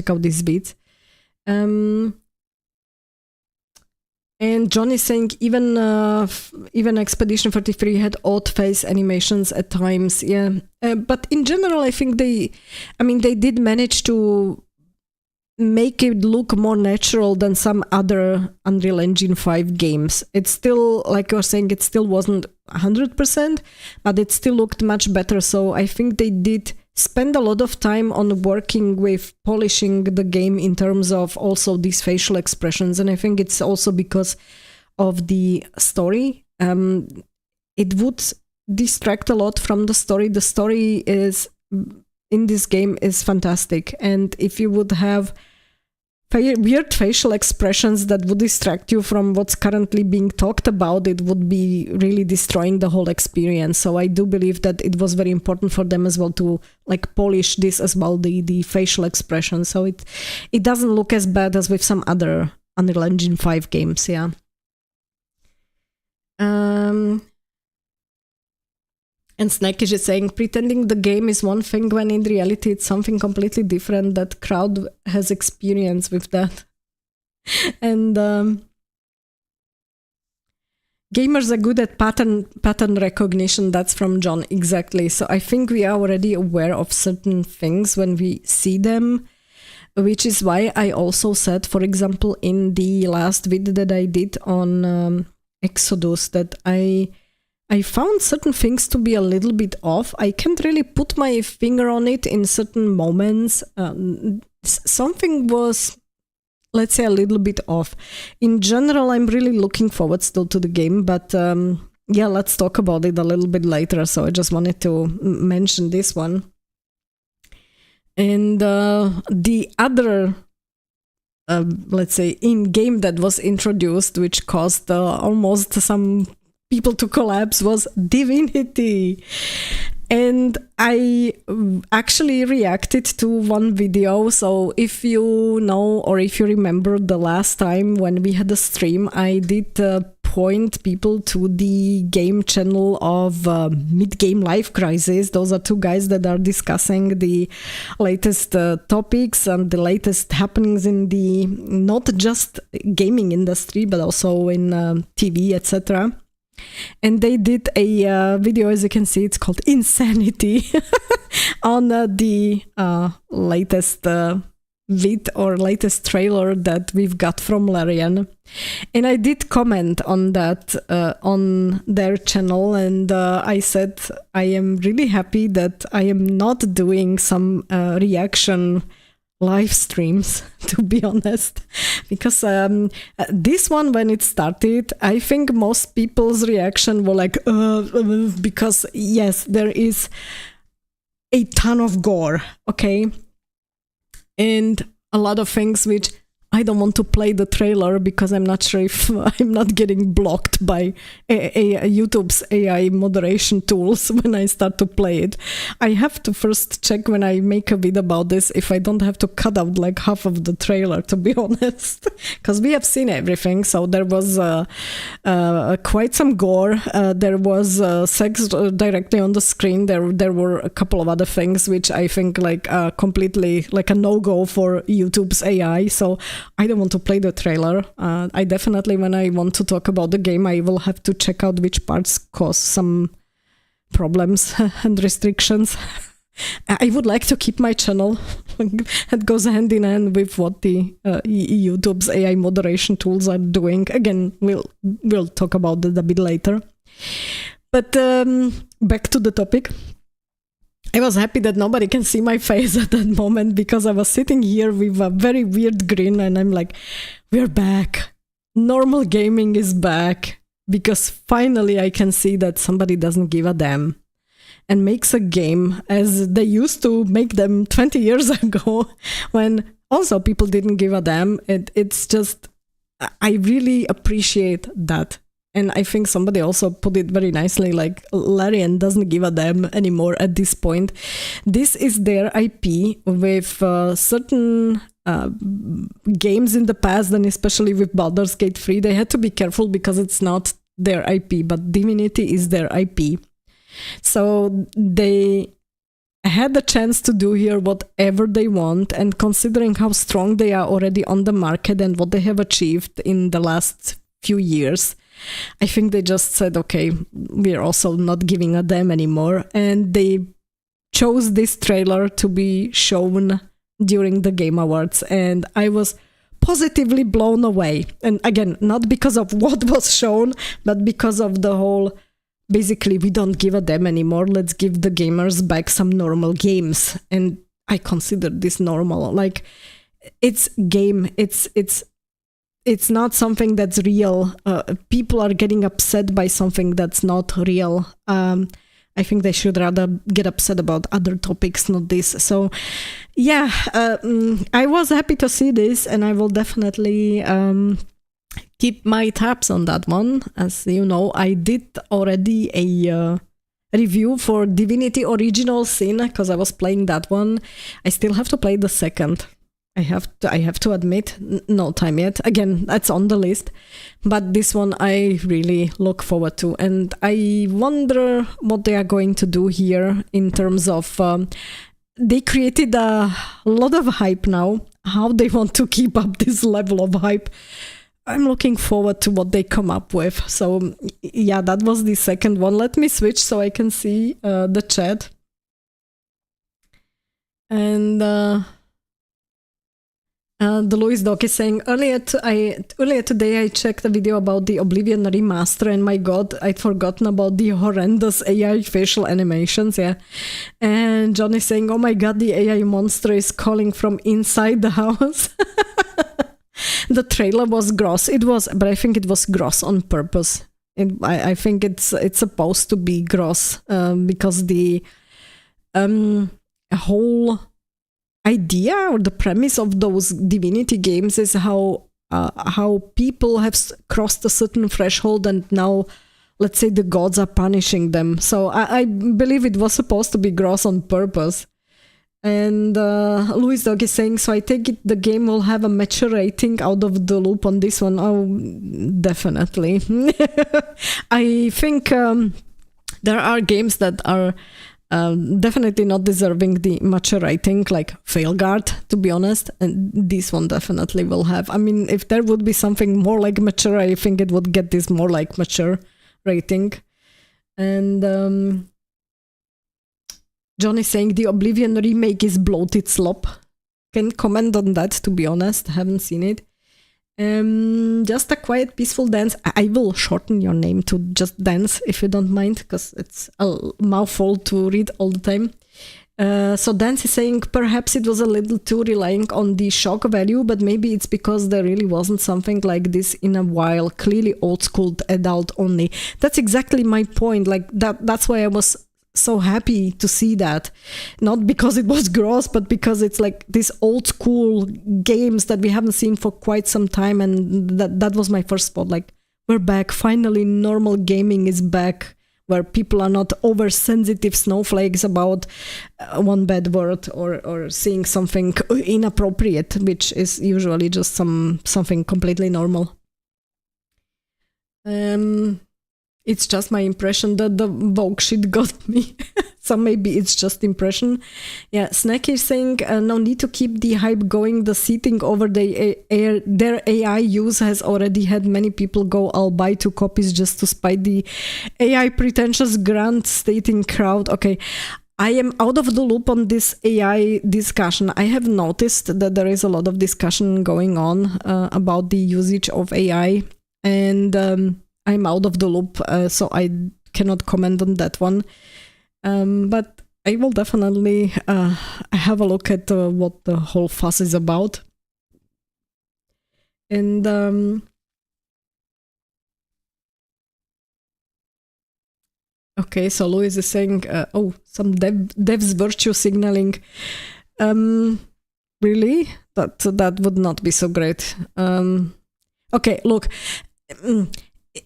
out this bit. And John is saying even Expedition 33 had odd face animations at times, yeah. But in general, I think they did manage to make it look more natural than some other Unreal Engine 5 games. It's still, like you're saying, it still wasn't 100%, but it still looked much better. So I think they did spend a lot of time on working with polishing the game in terms of also these facial expressions. And I think it's also because of the story. It would distract a lot from the story. The story in this game is fantastic. And if you would have weird facial expressions that would distract you from what's currently being talked about, it would be really destroying the whole experience. So I do believe that it was very important for them as well to like polish this as well, the facial expression. So it doesn't look as bad as with some other Unreal Engine 5 games, yeah. And Snackish is saying, pretending the game is one thing when in reality it's something completely different. That crowd has experience with that. And gamers are good at pattern recognition. That's from John, exactly. So I think we are already aware of certain things when we see them, which is why I also said, for example, in the last video that I did on Exodus, that I found certain things to be a little bit off. I can't really put my finger on it in certain moments. Something was, let's say, a little bit off. In general, I'm really looking forward still to the game, but yeah, let's talk about it a little bit later. So I just wanted to mention this one. And the other, let's say, in-game that was introduced, which caused almost some people to collapse, was Divinity. And I actually reacted to one video. So if you know, or if you remember the last time when we had a stream, I did point people to the game channel of Mid-Game Life Crisis. Those are two guys that are discussing the latest topics and the latest happenings in the not just gaming industry, but also in TV, etc. And they did a video, as you can see, it's called Insanity, on the latest vid or latest trailer that we've got from Larian. And I did comment on that on their channel, and I said I am really happy that I am not doing some reaction live streams, to be honest, because this one, when it started, I think most people's reaction were like, because yes, there is a ton of gore, okay, and a lot of things which I don't want to play the trailer because I'm not sure if I'm not getting blocked by YouTube's AI moderation tools when I start to play it. I have to first check when I make a video about this if I don't have to cut out like half of the trailer, to be honest, because we have seen everything. So there was quite some gore. There was sex directly on the screen. There were a couple of other things which I think like completely like a no-go for YouTube's AI. So I don't want to play the trailer. I definitely, when I want to talk about the game, I will have to check out which parts cause some problems and restrictions. I would like to keep my channel. It goes hand in hand with what the YouTube's AI moderation tools are doing. Again, we'll talk about that a bit later. But back to the topic. I was happy that nobody can see my face at that moment because I was sitting here with a very weird grin and I'm like, we're back. Normal gaming is back, because finally I can see that somebody doesn't give a damn and makes a game as they used to make them 20 years ago, when also people didn't give a damn. It's just, I really appreciate that. And I think somebody also put it very nicely, like Larian doesn't give a damn anymore at this point. This is their IP with certain games in the past, and especially with Baldur's Gate 3, they had to be careful because it's not their IP, but Divinity is their IP. So they had the chance to do here whatever they want, and considering how strong they are already on the market and what they have achieved in the last few years, I think they just said, okay, we're also not giving a damn anymore. And they chose this trailer to be shown during the Game Awards. And I was positively blown away. And again, not because of what was shown, but because of the whole, basically, we don't give a damn anymore. Let's give the gamers back some normal games. And I consider this normal. Like, it's game. It's not something that's real. People are getting upset by something that's not real. I I think they should rather get upset about other topics, not this. So, yeah, I was happy to see this, and I will definitely keep my tabs on that one. As you know, I did already a review for Divinity Original Sin, because I was playing that one. I still have to play the second. I have to admit, no time yet. Again, that's on the list. But this one I really look forward to. And I wonder what they are going to do here in terms of... they created a lot of hype now. How they want to keep up this level of hype. I'm looking forward to what they come up with. So, yeah, that was the second one. Let me switch so I can see the chat. And... the Louis Doc is saying, earlier today I checked a video about the Oblivion remaster, and my god, I'd forgotten about the horrendous AI facial animations, yeah. And John is saying, oh my god, the AI monster is calling from inside the house. The trailer was gross. It was, but I think it was gross on purpose. I think it's supposed to be gross, because the whole idea or the premise of those Divinity games is how people have crossed a certain threshold, and now, let's say, the gods are punishing them. So I believe it was supposed to be gross on purpose. And Louis Dog is saying, so I take it the game will have a mature rating out of the loop on this one. Oh, definitely. I think there are games that are definitely not deserving the mature rating, like Failguard, to be honest, and this one definitely will have. I mean, if there would be something more like mature, I think it would get this more like mature rating. And John is saying the Oblivion remake is bloated slop. Can comment on that, to be honest, haven't seen it. Just a quiet, peaceful dance. I will shorten your name to just Dance, if you don't mind, because it's a mouthful to read all the time. So Dance is saying, perhaps it was a little too relying on the shock value, but maybe it's because there really wasn't something like this in a while. Clearly old school, adult only. That's exactly my point. Like that's why I was so happy to see that, not because it was gross, but because it's like these old school games that we haven't seen for quite some time, and that was my first spot. Like, we're back, finally normal gaming is back, where people are not oversensitive snowflakes about one bad word or seeing something inappropriate, which is usually just something completely normal. It's just my impression that the Vogue shit got me. So maybe it's just impression. Yeah, Snack is saying, no need to keep the hype going. The seating over their AI use has already had many people go, I'll buy 2 copies just to spite the AI pretentious grand stating crowd. Okay, I am out of the loop on this AI discussion. I have noticed that there is a lot of discussion going on about the usage of AI, and I'm out of the loop, so I cannot comment on that one. But I will definitely have a look at what the whole fuss is about. And okay, so Louis is saying, oh, some devs virtue signaling. Really? That would not be so great. Okay, look.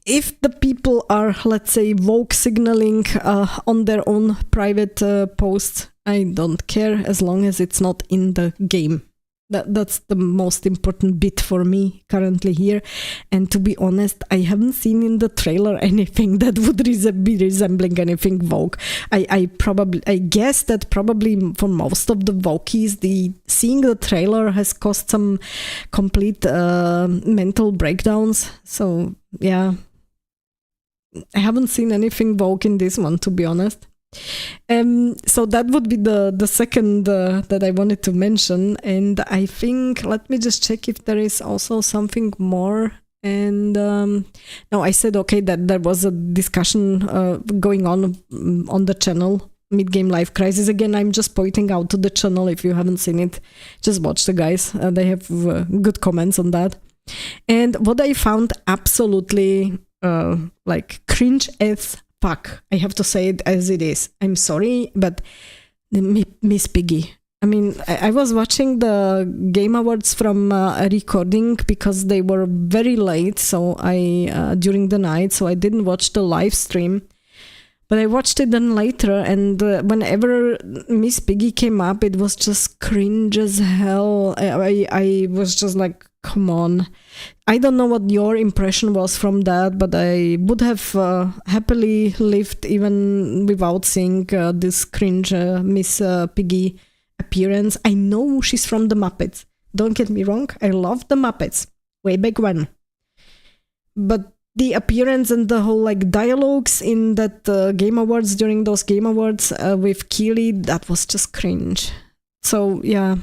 If the people are, let's say, woke signaling on their own private posts, I don't care as long as it's not in the game. That's the most important bit for me currently here. And to be honest, I haven't seen in the trailer anything that would be resembling anything woke. I guess that probably for most of the wokies, seeing the trailer has caused some complete mental breakdowns. So yeah, I haven't seen anything woke in this one, to be honest. So that would be the second that I wanted to mention, and I think, let me just check if there is also something more. And no, I said okay that there was a discussion going on the channel Mid-Game Life Crisis. Again, I'm just pointing out to the channel. If you haven't seen it, just watch the guys. They have good comments on that. And what I found absolutely like cringe as fuck, I have to say it as it is. I'm sorry, but Miss Piggy. I mean, I was watching the Game Awards from a recording because they were very late, so during the night, so I didn't watch the live stream. But I watched it then later, and whenever Miss Piggy came up, it was just cringe as hell. I was just like, come on. I don't know what your impression was from that, but I would have happily lived even without seeing this cringe Miss Piggy appearance. I know she's from the Muppets. Don't get me wrong. I love the Muppets way back when. But the appearance and the whole like dialogues in that Game Awards, during those Game Awards with Keely, that was just cringe. So yeah.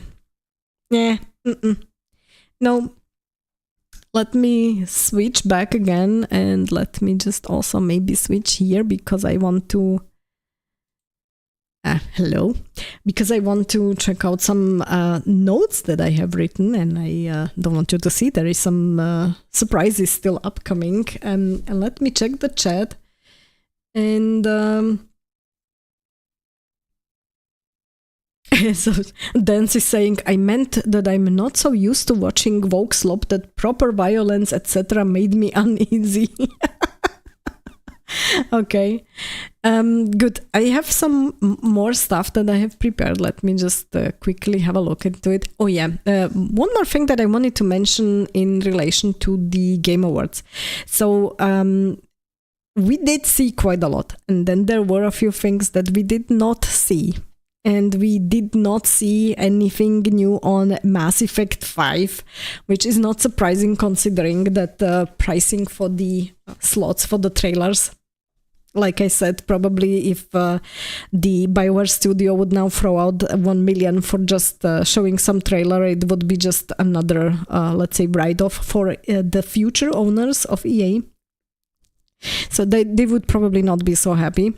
No, let me switch back again, and let me just also maybe switch here because I want to hello, because I want to check out some notes that I have written, and I don't want you to see. There is some surprises still upcoming, and let me check the chat. And so Dance is saying, I meant that I'm not so used to watching Vogue Slop that proper violence, etc. made me uneasy. Okay, good. I have some more stuff that I have prepared. Let me just quickly have a look into it. Oh yeah, one more thing that I wanted to mention in relation to the Game Awards. So we did see quite a lot, and then there were a few things that we did not see. And we did not see anything new on Mass Effect 5, which is not surprising considering that the pricing for the slots for the trailers, like I said, probably if the BioWare studio would now throw out 1 million for just showing some trailer, it would be just another, let's say, write-off for the future owners of EA. So they would probably not be so happy.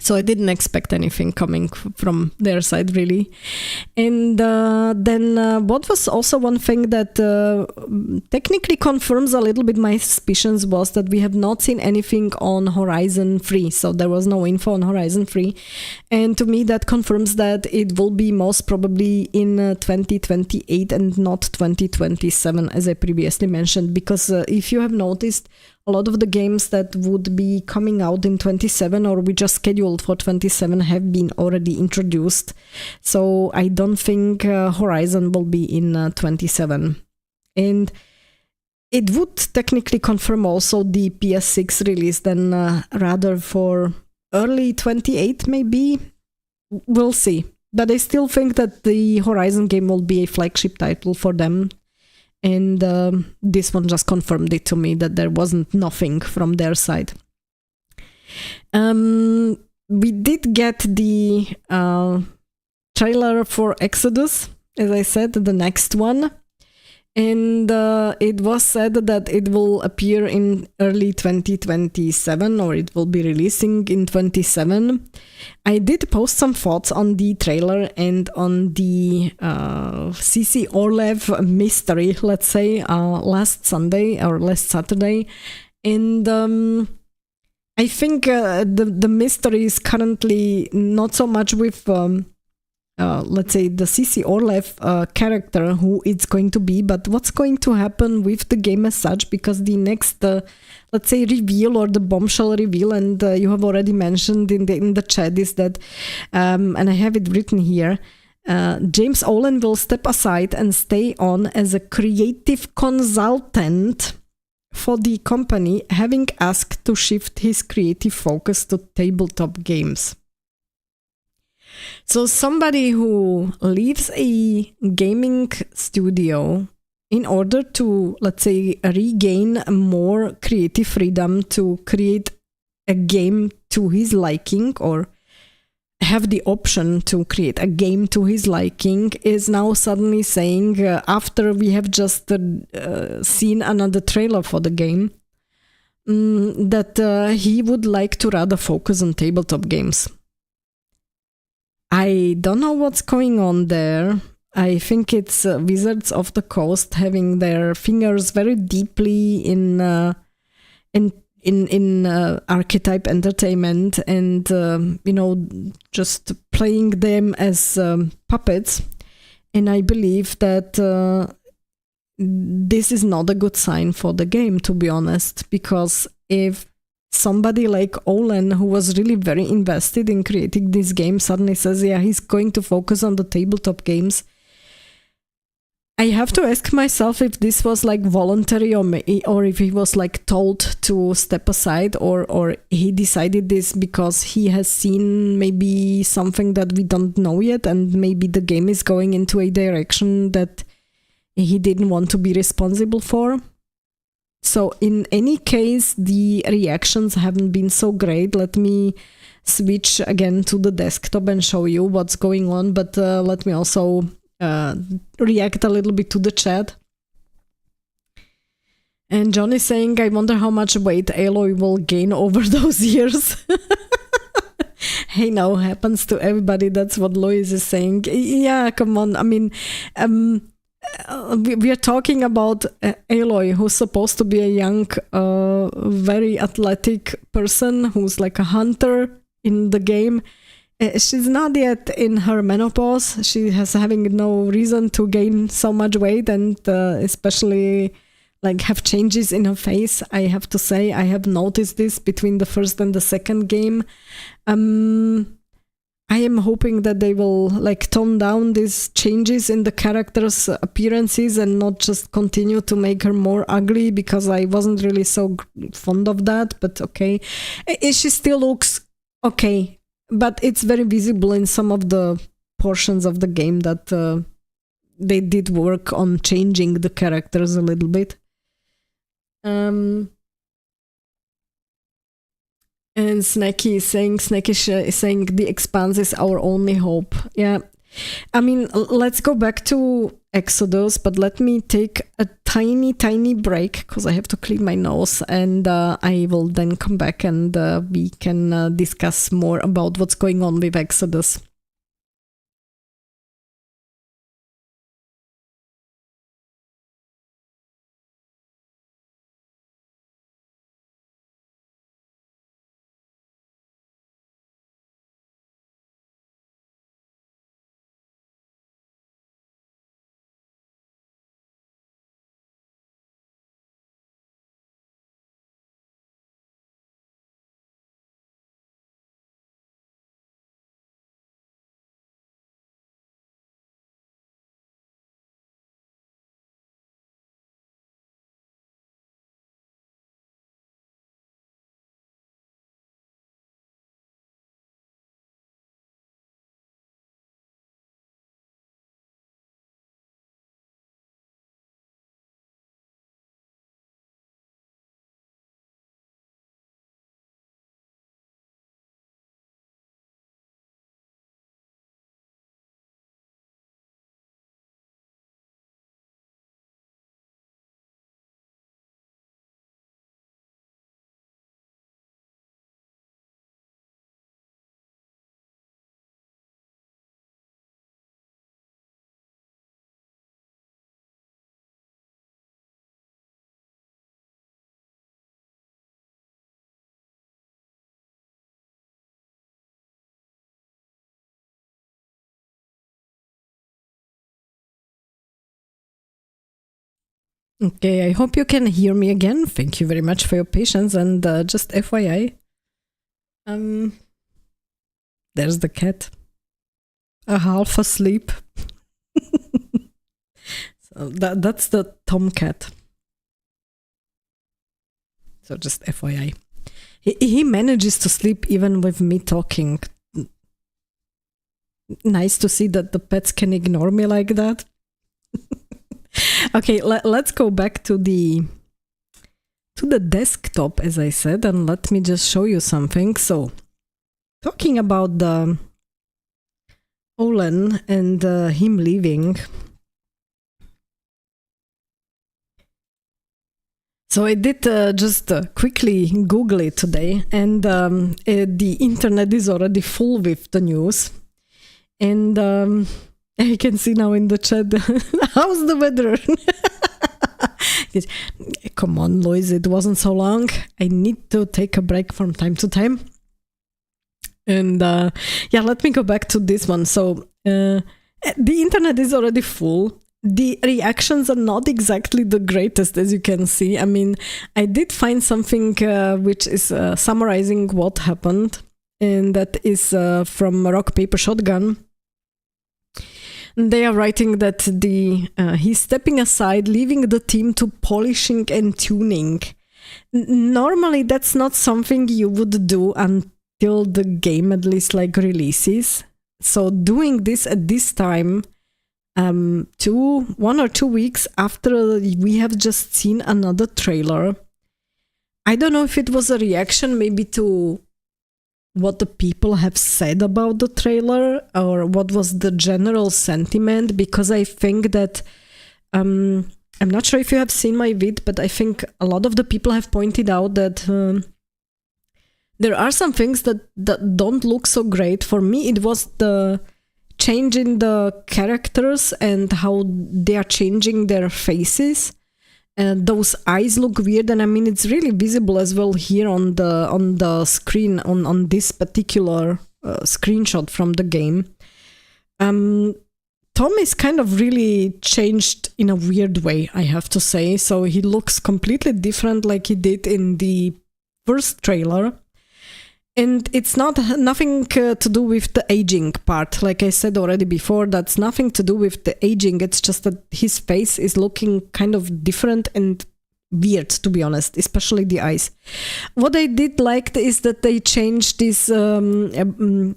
So I didn't expect anything coming from their side, really. And then what was also one thing that technically confirms a little bit my suspicions was that we have not seen anything on Horizon 3. So there was no info on Horizon 3. And to me, that confirms that it will be most probably in 2028 and not 2027, as I previously mentioned. Because if you have noticed, a lot of the games that would be coming out in 27 or we just scheduled for 27 have been already introduced. So I don't think Horizon will be in 27. And it would technically confirm also the PS6 release then rather for early 28 maybe. We'll see. But I still think that the Horizon game will be a flagship title for them. And this one just confirmed it to me that there wasn't nothing from their side. We did get the trailer for Exodus, as I said, the next one. And it was said that it will appear in early 2027 or it will be releasing in 27. I did post some thoughts on the trailer and on the CC Orlev mystery, let's say, last Sunday or last Saturday. And I think the mystery is currently not so much with... let's say the CC Orlev character, who it's going to be, but what's going to happen with the game as such, because the next, let's say, reveal or the bombshell reveal, and you have already mentioned in the chat is that, and I have it written here, James Olin will step aside and stay on as a creative consultant for the company, having asked to shift his creative focus to tabletop games. So somebody who leaves a gaming studio in order to, let's say, regain more creative freedom to create a game to his liking or have the option to create a game to his liking is now suddenly saying, after we have just seen another trailer for the game, that he would like to rather focus on tabletop games. I don't know what's going on there. I think it's Wizards of the Coast having their fingers very deeply in in archetype entertainment and just playing them as puppets. And I believe that this is not a good sign for the game, to be honest, because if somebody like Olen, who was really very invested in creating this game, suddenly says, yeah, he's going to focus on the tabletop games, I have to ask myself if this was like voluntary or if he was like told to step aside, or he decided this because he has seen maybe something that we don't know yet, and maybe the game is going into a direction that he didn't want to be responsible for. So in any case, the reactions haven't been so great. Let me switch again to the desktop and show you what's going on, but let me also react a little bit to the chat. And John is saying, I wonder how much weight Aloy will gain over those years. Hey, now happens to everybody. That's what Lois is saying. Yeah, come on. I mean, we are talking about Aloy, who's supposed to be a young, very athletic person who's like a hunter in the game. She's not yet in her menopause. She has having no reason to gain so much weight, and especially like have changes in her face. I have to say, I have noticed this between the first and the second game. I am hoping that they will like tone down these changes in the characters' appearances and not just continue to make her more ugly, because I wasn't really so fond of that. But okay, she still looks okay. But it's very visible in some of the portions of the game that they did work on changing the characters a little bit. And Snacky is saying the Expanse is our only hope. Yeah, I mean, let's go back to Exodus, but let me take a tiny break because I have to clean my nose, and I will then come back and we can discuss more about what's going on with Exodus. Okay, I hope you can hear me again. Thank you very much for your patience, and just FYI, there's the cat, half asleep. So that's the tomcat. So just FYI, he manages to sleep even with me talking. Nice to see that the pets can ignore me like that. Okay, let's go back to the desktop, as I said, and let me just show you something. So, talking about the Olen and him leaving. So I did just quickly Google it today, and the internet is already full with the news. And I can see now in the chat, how's the weather? Come on, Lois, it wasn't so long. I need to take a break from time to time. And let me go back to this one. So the internet is already full. The reactions are not exactly the greatest, as you can see. I mean, I did find something which is summarizing what happened, and that is from Rock Paper Shotgun. They are writing that he's stepping aside, leaving the team to polishing and tuning. Normally, that's not something you would do until the game at least releases. So doing this at this time, 1 or 2 weeks after we have just seen another trailer, I don't know if it was a reaction maybe to what the people have said about the trailer or what was the general sentiment, because I think that I'm not sure if you have seen my vid, but I think a lot of the people have pointed out that there are some things that don't look so great. For me, it was the change in the characters and how they are changing their faces. Those eyes look weird, and I mean it's really visible as well here on the screen on this particular screenshot from the game. Tom is kind of really changed in a weird way, I have to say. So he looks completely different like he did in the first trailer. And it's nothing to do with the aging part. Like I said already before, that's nothing to do with the aging. It's just that his face is looking kind of different and weird, to be honest, especially the eyes. What I did like is that they changed this bowl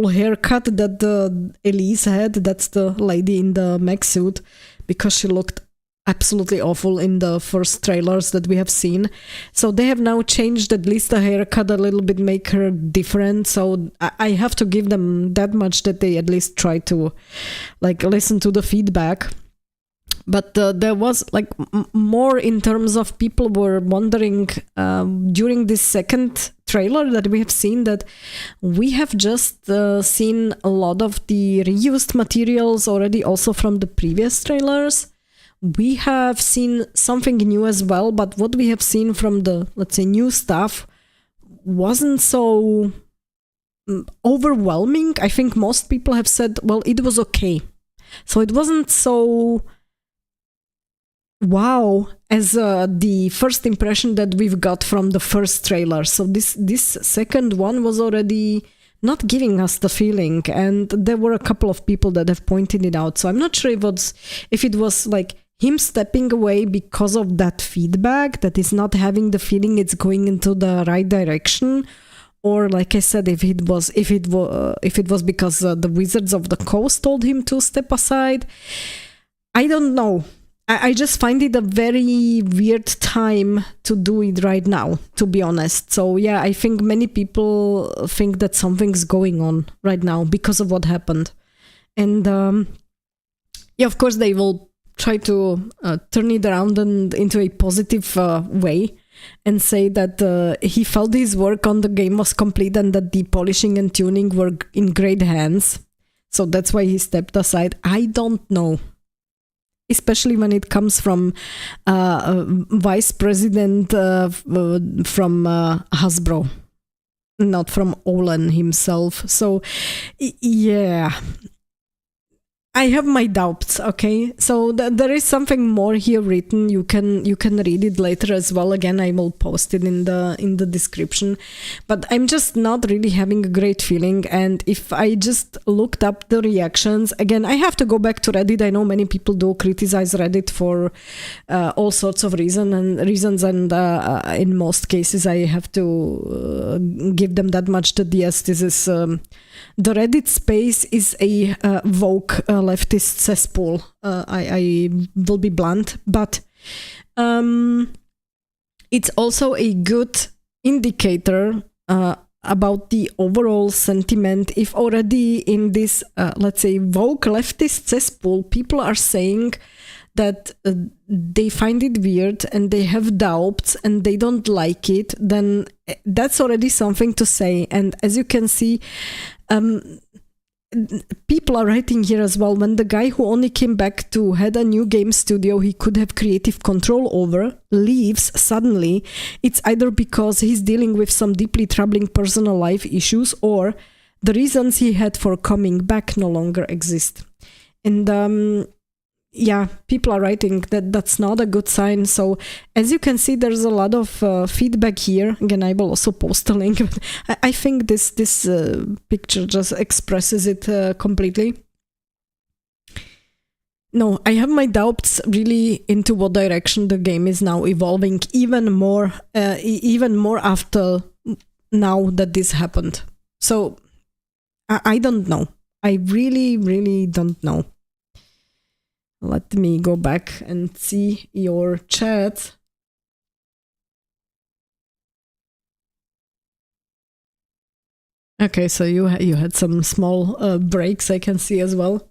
haircut that Elise had. That's the lady in the mech suit, because she looked absolutely awful in the first trailers that we have seen. So they have now changed at least the haircut a little bit, make her different. So I have to give them that much, that they at least try to listen to the feedback. But there was more in terms of people were wondering during this second trailer that we have seen, that we have just seen a lot of the reused materials already also from the previous trailers. We have seen something new as well, but what we have seen from the, let's say, new stuff wasn't so overwhelming. I think most people have said, well, it was okay. So it wasn't so wow as the first impression that we've got from the first trailer. So this second one was already not giving us the feeling, and there were a couple of people that have pointed it out. So I'm not sure if it was him stepping away because of that feedback, that is not having the feeling it's going into the right direction, or like I said, if it was because the Wizards of the Coast told him to step aside. I don't know. I just find it a very weird time to do it right now, to be honest. So yeah, I think many people think that something's going on right now because of what happened, and of course they will try to turn it around and into a positive way, and say that he felt his work on the game was complete and that the polishing and tuning were in great hands. So that's why he stepped aside. I don't know. Especially when it comes from vice president from Hasbro, not from Olen himself. So yeah, I have my doubts. Okay, so there is something more here written. You can read it later as well. Again, I will post it in the description. But I'm just not really having a great feeling. And if I just looked up the reactions again, I have to go back to Reddit. I know many people do criticize Reddit for all sorts of reasons, and in most cases, I have to give them that much. That yes, this is. The Reddit space is a woke leftist cesspool. I will be blunt, but it's also a good indicator about the overall sentiment. If already in this, let's say, woke leftist cesspool, people are saying that they find it weird and they have doubts and they don't like it, then that's already something to say. And as you can see, people are writing here as well, when the guy who only came back to head a new game studio he could have creative control over leaves suddenly, it's either because he's dealing with some deeply troubling personal life issues, or the reasons he had for coming back no longer exist. And yeah, people are writing that that's not a good sign. So as you can see, there's a lot of feedback here. Again, I will also post a link. I think this picture just expresses it completely. No, I have my doubts really into what direction the game is now evolving, even more after now that this happened. So I don't know. I really, really don't know. Let me go back and see your chat. Okay, so you had some small breaks I can see as well.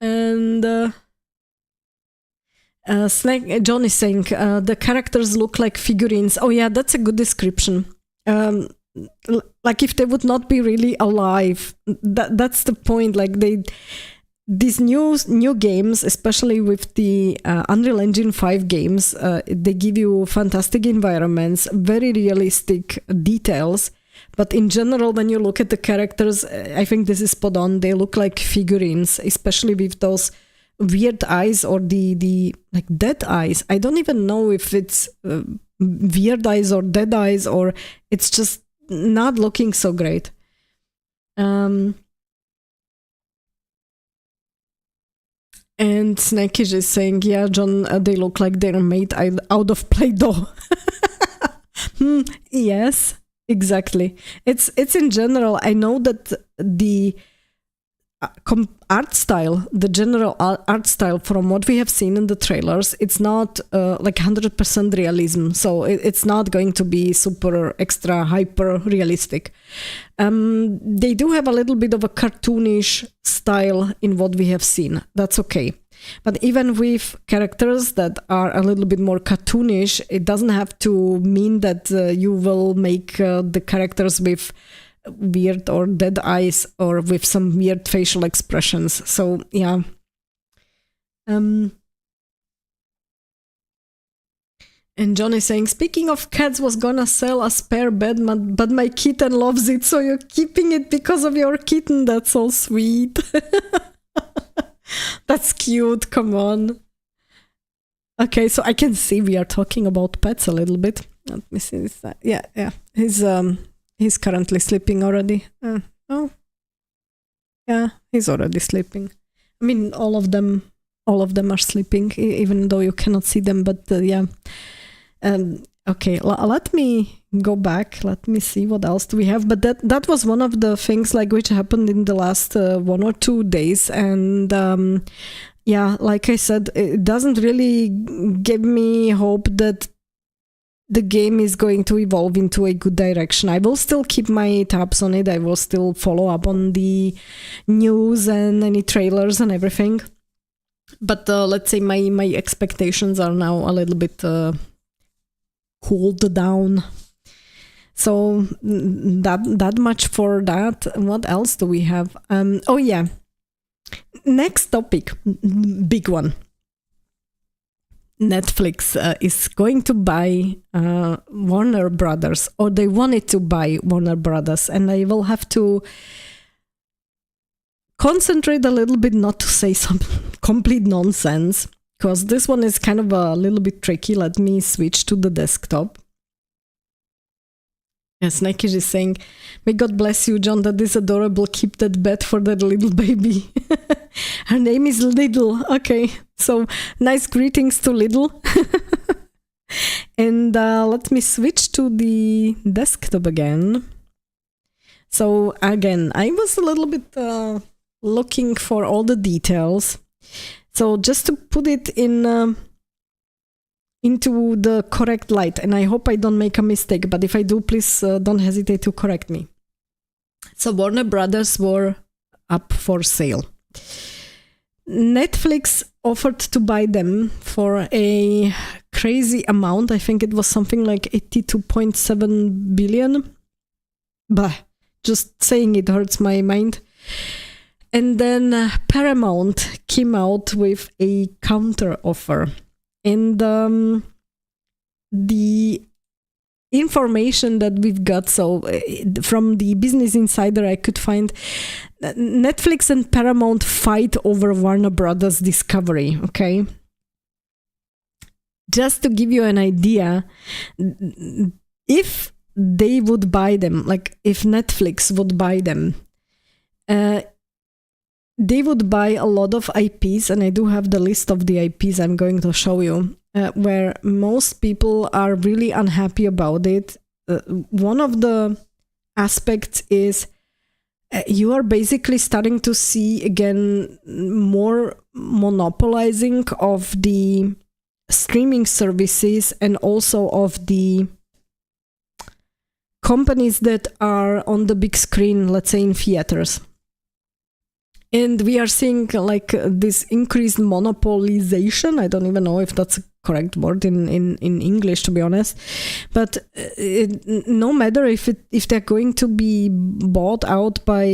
And John is saying the characters look like figurines. Oh yeah, that's a good description. Like if they would not be really alive. That's the point. Like these new games, especially with the Unreal Engine 5 games, they give you fantastic environments, very realistic details. But in general, when you look at the characters, I think this is spot on. They look like figurines, especially with those weird eyes or the like dead eyes. I don't even know if it's weird eyes or dead eyes, or it's just not looking so great. And Snakish is saying, yeah, John, they look like they're made out of Play-Doh. Yes, exactly. It's in general, I know that the art style, the general art style from what we have seen in the trailers, it's not like 100% realism. So it's not going to be super extra hyper realistic. They do have a little bit of a cartoonish style in what we have seen. That's okay. But even with characters that are a little bit more cartoonish, it doesn't have to mean that you will make the characters with weird or dead eyes or with some weird facial expressions. So yeah. And John is saying, speaking of cats, was gonna sell a spare bed, but my kitten loves it, so you're keeping it because of your kitten. That's so sweet. That's cute, come on. Okay, so I can see we are talking about pets a little bit. Let me see this. Yeah. He's currently sleeping already. Oh. Yeah, he's already sleeping. I mean, all of them are sleeping, even though you cannot see them, but yeah. Okay, let me go back. Let me see what else do we have. But that was one of the things like which happened in the last 1 or 2 days. And yeah, like I said, it doesn't really give me hope that the game is going to evolve into a good direction. I will still keep my tabs on it. I will still follow up on the news and any trailers and everything. But let's say my expectations are now a little bit cooled down. So that much for that. What else do we have? Oh yeah. Next topic, big one. Netflix is going to buy Warner Brothers, or they wanted to buy Warner Brothers, and I will have to concentrate a little bit not to say some complete nonsense, because this one is kind of a little bit tricky. Let me switch to the desktop. Yes, Nike is saying, may God bless you, John, that is adorable. Keep that bed for that little baby. Her name is Little. Okay, so nice greetings to Little. And let me switch to the desktop again. So again, I was a little bit looking for all the details. So just to put it in into the correct light, and I hope I don't make a mistake, but if I do, please don't hesitate to correct me. So Warner Brothers were up for sale. Netflix offered to buy them for a crazy amount. I think it was something like 82.7 billion. But just saying it hurts my mind. And then Paramount came out with a counter offer. And the information that we've got, so from the Business Insider, I could find Netflix and Paramount fight over Warner Brothers Discovery, okay? Just to give you an idea, if they would buy them, like if Netflix would buy them, they would buy a lot of IPs, and I do have the list of the IPs I'm going to show you, where most people are really unhappy about it. One of the aspects is you are basically starting to see again more monopolizing of the streaming services and also of the companies that are on the big screen, let's say in theaters. And we are seeing like this increased monopolization. I don't even know if that's a correct word in English, to be honest. But no matter if they're going to be bought out by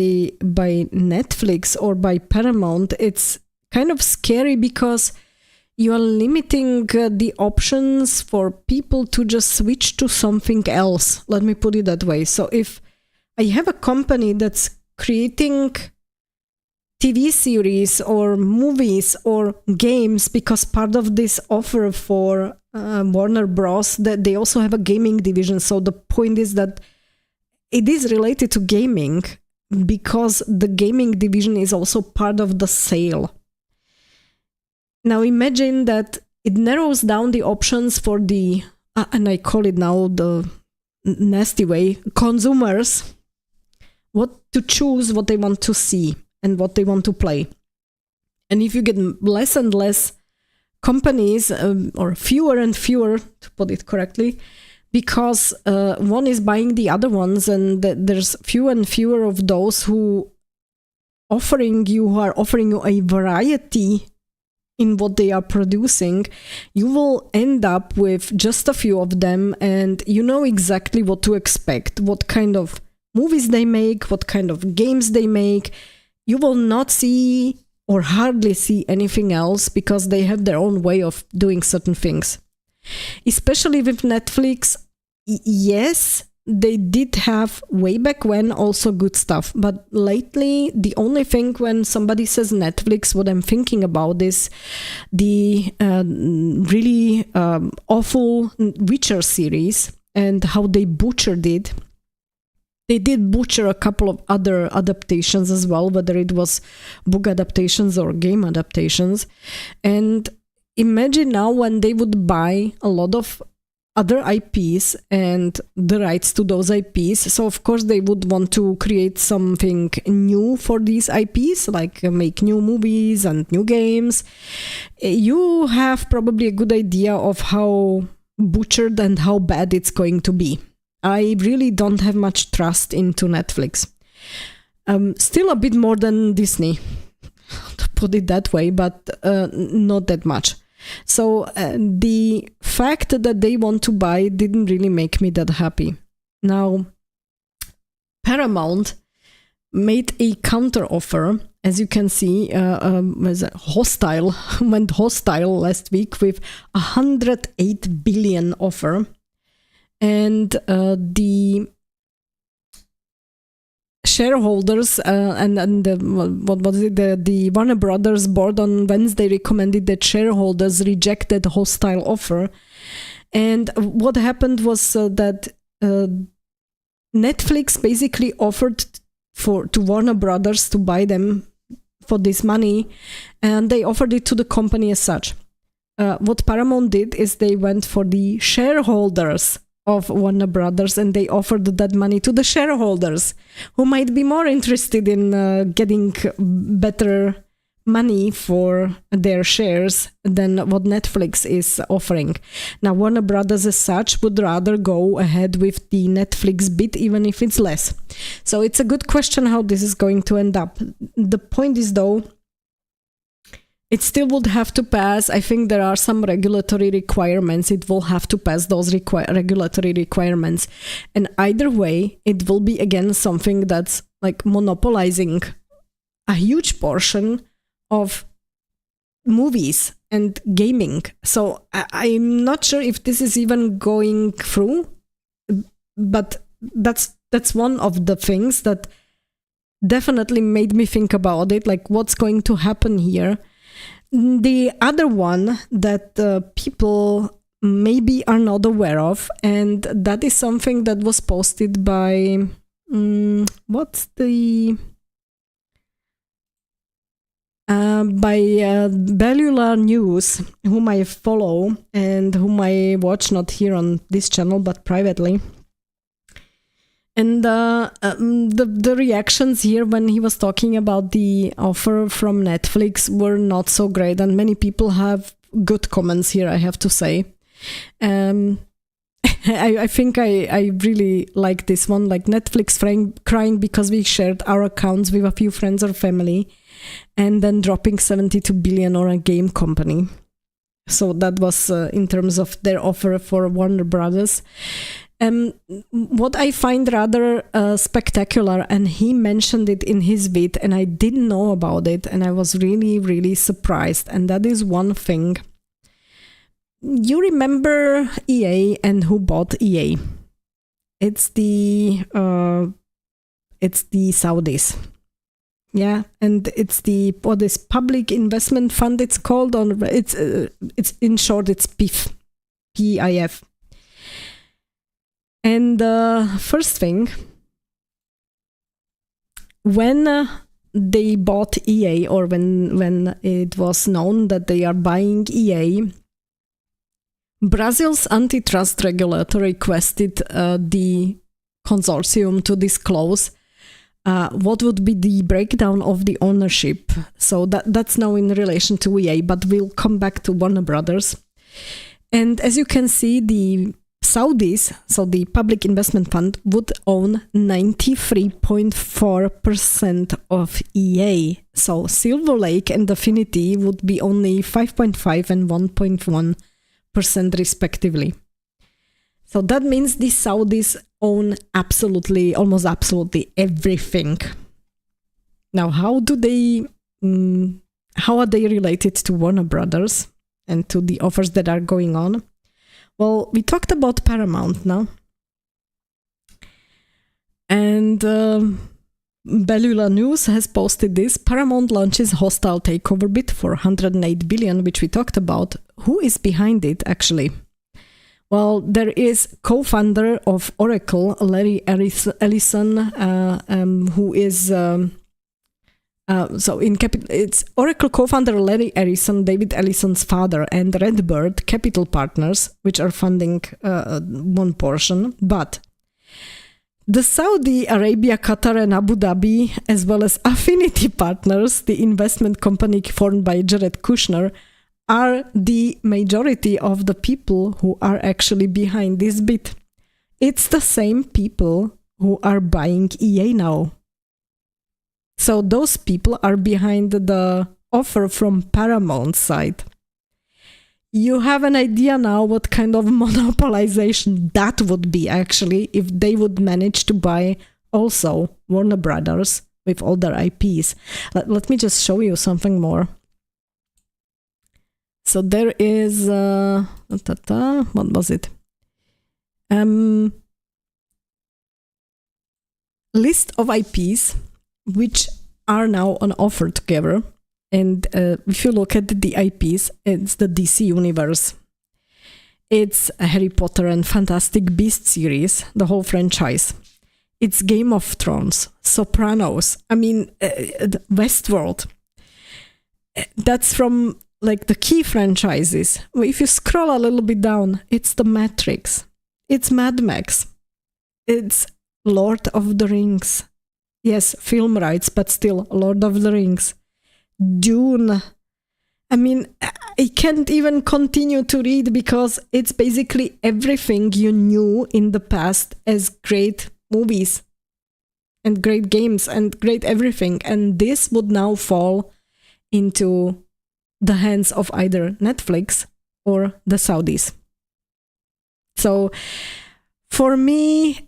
Netflix or by Paramount, it's kind of scary because you are limiting the options for people to just switch to something else. Let me put it that way. So if I have a company that's creating TV series or movies or games, because part of this offer for Warner Bros. That they also have a gaming division. So the point is that it is related to gaming because the gaming division is also part of the sale. Now imagine that it narrows down the options for the, and I call it now the nasty way, consumers, what to choose, what they want to see and what they want to play. And if you get less and less companies, or fewer and fewer, to put it correctly, because one is buying the other ones, and there's fewer and fewer of those who are offering you a variety in what they are producing, you will end up with just a few of them, and you know exactly what to expect, what kind of movies they make, what kind of games they make. You will not see or hardly see anything else because they have their own way of doing certain things. Especially with Netflix, yes, they did have way back when also good stuff. But lately, the only thing when somebody says Netflix, what I'm thinking about is the really awful Witcher series and how they butchered it. They did butcher a couple of other adaptations as well, whether it was book adaptations or game adaptations. And imagine now when they would buy a lot of other IPs and the rights to those IPs. So of course they would want to create something new for these IPs, like make new movies and new games. You have probably a good idea of how butchered and how bad it's going to be. I really don't have much trust into Netflix. Still a bit more than Disney, to put it that way, but not that much. So the fact that they want to buy didn't really make me that happy. Now, Paramount made a counter offer, as you can see, went hostile last week with $108 billion offer. And the shareholders the Warner Brothers board on Wednesday recommended that shareholders reject that hostile offer. And what happened was that Netflix basically offered to Warner Brothers to buy them for this money, and they offered it to the company as such. What Paramount did is they went for the shareholders of Warner Brothers, and they offered that money to the shareholders who might be more interested in getting better money for their shares than what Netflix is offering. Now, Warner Brothers as such would rather go ahead with the Netflix bid, even if it's less. So it's a good question how this is going to end up. The point is, though, it still would have to pass. I think there are some regulatory requirements. It will have to pass those regulatory requirements. And either way, it will be again something that's like monopolizing a huge portion of movies and gaming. So I'm not sure if this is even going through, but that's one of the things that definitely made me think about it, like what's going to happen here. The other one that people maybe are not aware of, and that is something that was posted by Bellular News, whom I follow and whom I watch not here on this channel but privately. And the reactions here when he was talking about the offer from Netflix were not so great, and many people have good comments here, I have to say. I think I really like this one, like Netflix crying because we shared our accounts with a few friends or family, and then dropping 72 billion on a game company. So that was in terms of their offer for Warner Brothers. What I find rather spectacular, and he mentioned it in his vid, and I didn't know about it, and I was really, really surprised. And that is one thing. You remember EA and who bought EA? It's the Saudis. Yeah, and it's the this public investment fund. It's called it's in short it's PIF, PIF. And first thing, when they bought EA, or when it was known that they are buying EA, Brazil's antitrust regulator requested the consortium to disclose what would be the breakdown of the ownership. So that's now in relation to EA, but we'll come back to Warner Brothers. And as you can see, the Saudis, so the public investment fund, would own 93.4% of EA. So Silver Lake and Divinity would be only 5.5 and 1.1% respectively. So that means the Saudis own almost absolutely everything. Now, how are they related to Warner Brothers and to the offers that are going on? Well, we talked about Paramount now. And Bellular News has posted this. Paramount launches hostile takeover bid for 108 billion, which we talked about. Who is behind it, actually? Well, there is co-founder of Oracle, Larry Ellison, who is... it's Oracle co-founder Larry Ellison, David Ellison's father, and Redbird Capital Partners, which are funding one portion. But the Saudi Arabia, Qatar, and Abu Dhabi, as well as Affinity Partners, the investment company formed by Jared Kushner, are the majority of the people who are actually behind this bid. It's the same people who are buying EA now. So those people are behind the offer from Paramount's side. You have an idea now what kind of monopolization that would be, actually, if they would manage to buy also Warner Brothers with all their IPs. Let me just show you something more. So there is, what was it? List of IPs which are now on offer together. And if you look at the IPs, it's the DC universe. It's Harry Potter and Fantastic Beasts series, the whole franchise. It's Game of Thrones, Sopranos, Westworld. That's from like the key franchises. If you scroll a little bit down, it's The Matrix. It's Mad Max. It's Lord of the Rings. Yes, film rights, but still, Lord of the Rings. Dune. I can't even continue to read because it's basically everything you knew in the past as great movies and great games and great everything. And this would now fall into the hands of either Netflix or the Saudis. So for me,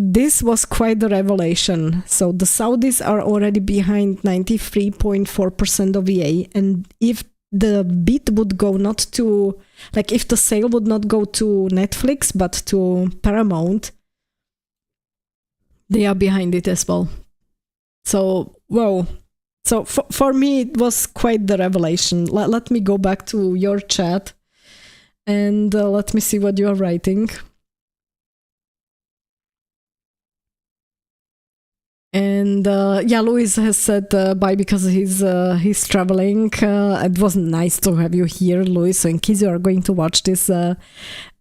this was quite the revelation. So the Saudis are already behind 93.4% of EA. And if the bid would go not to, like if the sale would not go to Netflix, but to Paramount, they are behind it as well. So, whoa. So for me, it was quite the revelation. Let me go back to your chat and let me see what you are writing. And yeah, Luis has said bye because he's traveling. It was nice to have you here, Luis. So in case you are going to watch this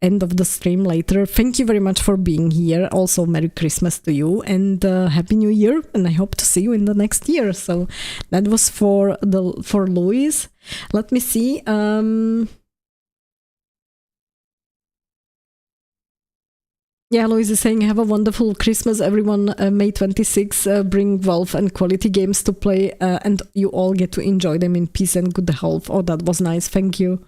end of the stream later, thank you very much for being here. Also, Merry Christmas to you and Happy New Year. And I hope to see you in the next year. So that was for Luis. Let me see. Yeah, Louise is saying, have a wonderful Christmas, everyone. May 26, bring wealth and quality games to play, and you all get to enjoy them in peace and good health. Oh, that was nice. Thank you.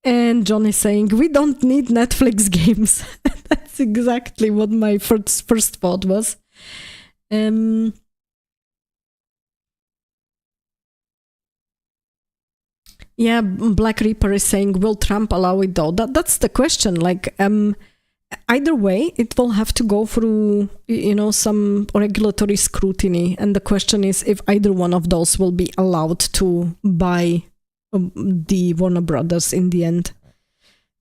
And John is saying, we don't need Netflix games. That's exactly what my first thought was. Yeah, Black Reaper is saying, will Trump allow it though? That's the question. Like, either way, it will have to go through, some regulatory scrutiny. And the question is if either one of those will be allowed to buy the Warner Brothers in the end.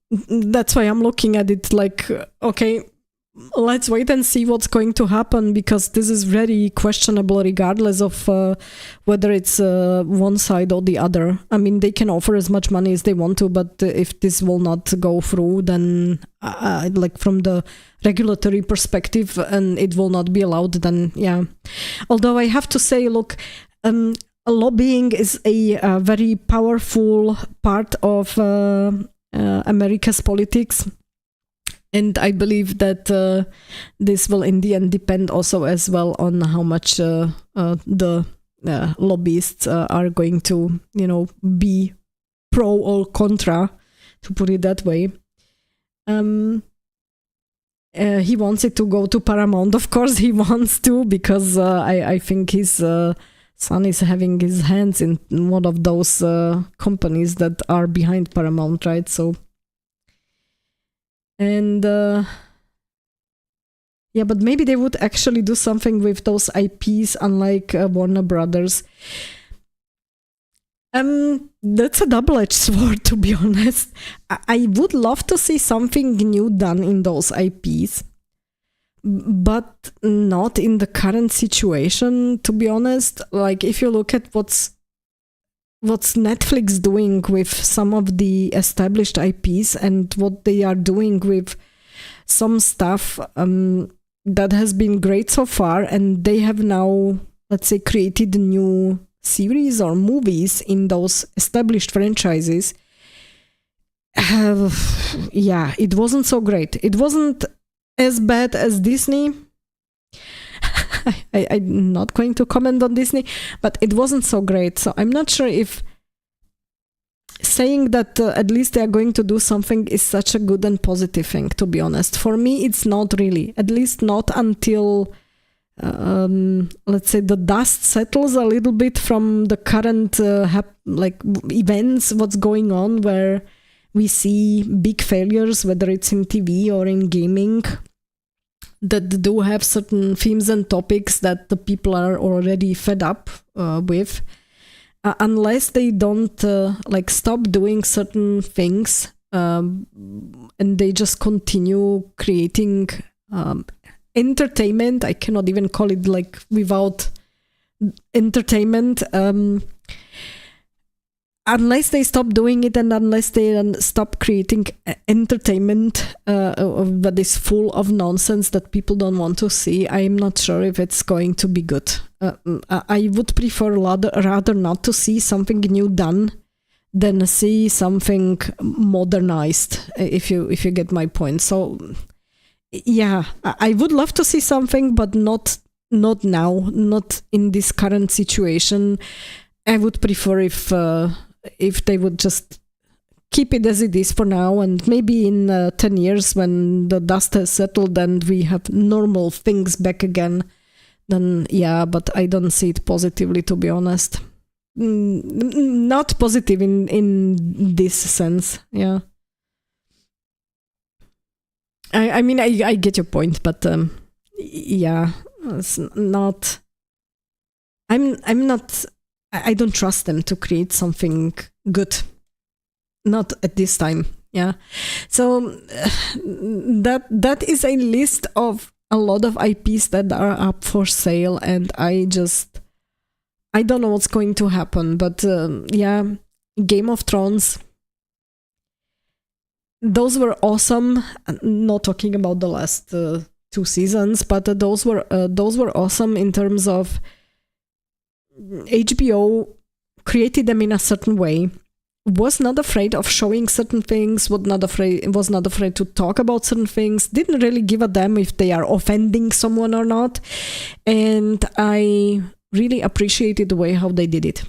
That's why I'm looking at it like, okay, let's wait and see what's going to happen, because this is very questionable regardless of whether it's one side or the other. I mean, they can offer as much money as they want to, but if this will not go through, then like from the regulatory perspective and it will not be allowed, then yeah. Although I have to say, look, lobbying is a very powerful part of America's politics. And I believe that this will in the end depend also as well on how much the lobbyists are going to, be pro or contra, to put it that way. He wants it to go to Paramount. Of course he wants to, because I think his son is having his hands in one of those companies that are behind Paramount, right? So... And yeah, but maybe they would actually do something with those IPs, unlike Warner Brothers. That's a double-edged sword, to be honest. I would love to see something new done in those IPs, but not in the current situation, to be honest. Like, if you look at what's Netflix doing with some of the established IPs and what they are doing with some stuff that has been great so far, and they have now, let's say, created new series or movies in those established franchises. Yeah, it wasn't so great. It wasn't as bad as Disney. I'm not going to comment on Disney, but it wasn't so great. So I'm not sure if saying that at least they are going to do something is such a good and positive thing, to be honest. For me, it's not really, at least not until, let's say, the dust settles a little bit from the current events, what's going on, where we see big failures, whether it's in TV or in gaming, that do have certain themes and topics that the people are already fed up with. Unless they don't stop doing certain things and they just continue creating entertainment. I cannot even call it without entertainment. Unless they stop doing it and unless they stop creating entertainment that is full of nonsense that people don't want to see, I'm not sure if it's going to be good. I would prefer rather not to see something new done than see something modernized, if you get my point. So yeah, I would love to see something, but not now, not in this current situation. I would prefer if they would just keep it as it is for now, and maybe in 10 years when the dust has settled and we have normal things back again, then yeah, but I don't see it positively, to be honest. Not positive in this sense, yeah. I mean, I get your point, but yeah, it's not. I'm not. I don't trust them to create something good. Not at this time, yeah. So that is a list of a lot of IPs that are up for sale, and I don't know what's going to happen. But yeah, Game of Thrones. Those were awesome. Not talking about the last 2 seasons, but those were awesome in terms of HBO created them in a certain way. Was not afraid of showing certain things. Was not afraid to talk about certain things. Didn't really give a damn if they are offending someone or not. And I really appreciated the way how they did it.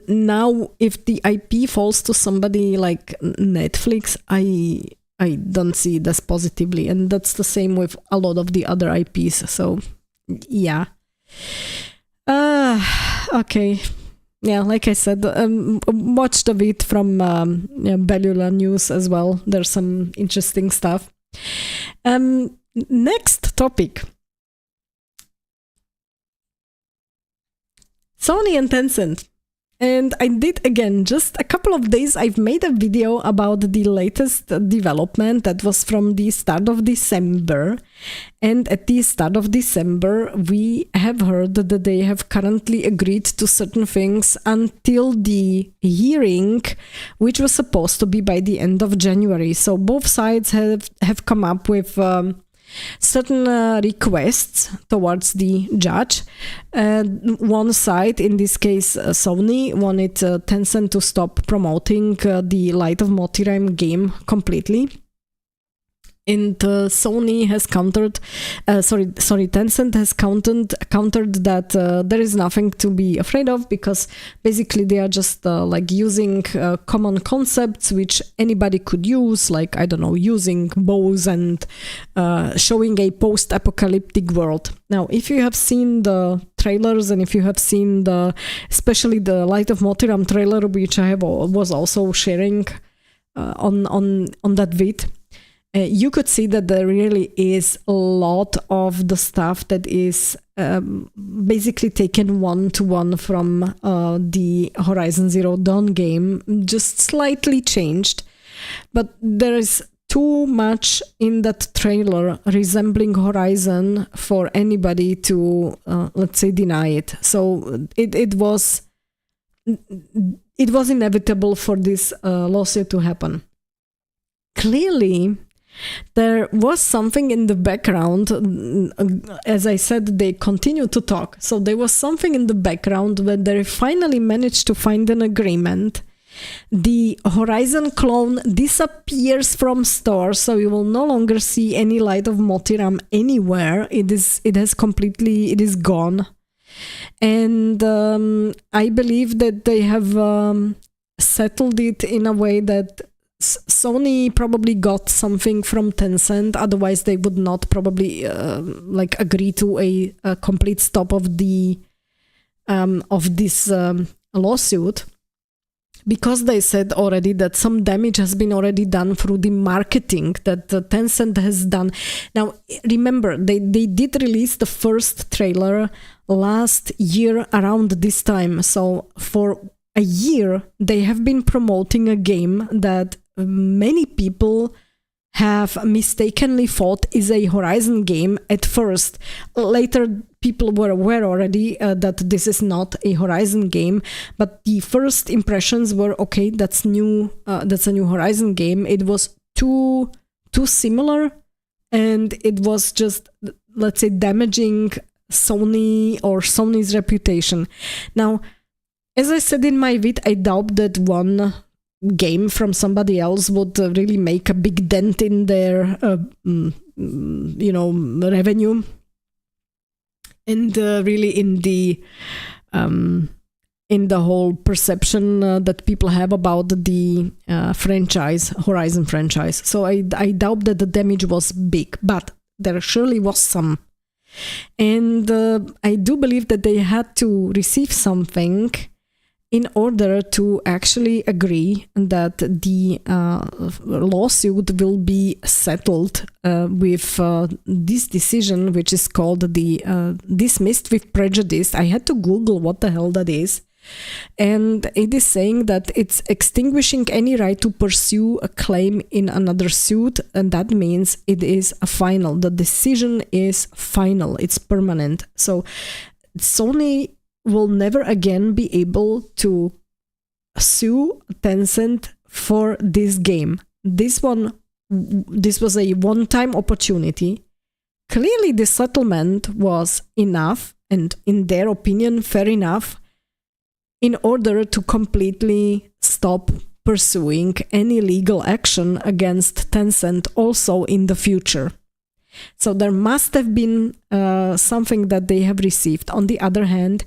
Now, if the IP falls to somebody like Netflix, I don't see it as positively, and that's the same with a lot of the other IPs. So, yeah. Okay. Yeah, like I said, watch the vid from Bellula News as well. There's some interesting stuff. Next topic. Sony and Tencent. And I did again, just a couple of days, I've made a video about the latest development that was from the start of December. And at the start of December, we have heard that they have currently agreed to certain things until the hearing, which was supposed to be by the end of January. So both sides have come up with certain requests towards the judge. One side, in this case Sony, wanted Tencent to stop promoting the Light of Motiram game completely. And Sony has countered, Tencent has countered that there is nothing to be afraid of, because basically they are just like using common concepts which anybody could use, like, I don't know, using bows and showing a post-apocalyptic world. Now, if you have seen the trailers, and if you have seen especially the Light of Motiram trailer, which I was also sharing on that vid, you could see that there really is a lot of the stuff that is basically taken one-to-one from the Horizon Zero Dawn game, just slightly changed. But there is too much in that trailer resembling Horizon for anybody to, let's say, deny it. So it was inevitable for this lawsuit to happen. Clearly, there was something in the background. As I said, they continued to talk. So there was something in the background where they finally managed to find an agreement. The Horizon clone disappears from stores, so you will no longer see any Light of Motiram anywhere. It is gone. And I believe that they have settled it in a way that Sony probably got something from Tencent, otherwise they would not probably agree to a complete stop of this lawsuit, because they said already that some damage has been already done through the marketing that Tencent has done. Now, remember, they did release the first trailer last year around this time, so for a year they have been promoting a game that many people have mistakenly thought is a Horizon game at first. Later, people were aware already that this is not a Horizon game, but the first impressions were, okay, that's new. That's a new Horizon game. It was too similar, and it was just, let's say, damaging Sony or Sony's reputation. Now, as I said in my vid, I doubt that one game from somebody else would really make a big dent in their revenue, and really in in the whole perception that people have about the Horizon franchise. So I doubt that the damage was big, but there surely was some. And I do believe that they had to receive something in order to actually agree that the lawsuit will be settled with this decision, which is called the dismissed with prejudice. I had to Google what the hell that is. And it is saying that it's extinguishing any right to pursue a claim in another suit, and that means it is a final. The decision is final. It's permanent. So Sony will never again be able to sue Tencent for this game. This was a one-time opportunity. Clearly, the settlement was enough, and in their opinion, fair enough, in order to completely stop pursuing any legal action against Tencent also in the future. So there must have been something that they have received. On the other hand,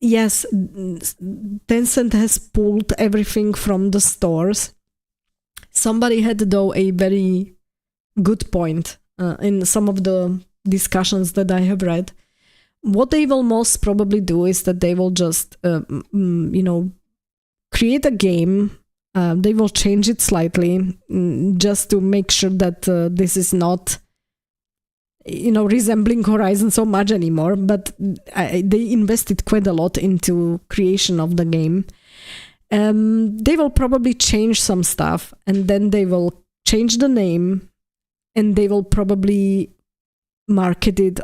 yes, Tencent has pulled everything from the stores. Somebody had, though, a very good point in some of the discussions that I have read. What they will most probably do is that they will just, create a game. They will change it slightly just to make sure that this is not, resembling Horizon so much anymore. But they invested quite a lot into creation of the game. They will probably change some stuff, and then they will change the name, and they will probably market it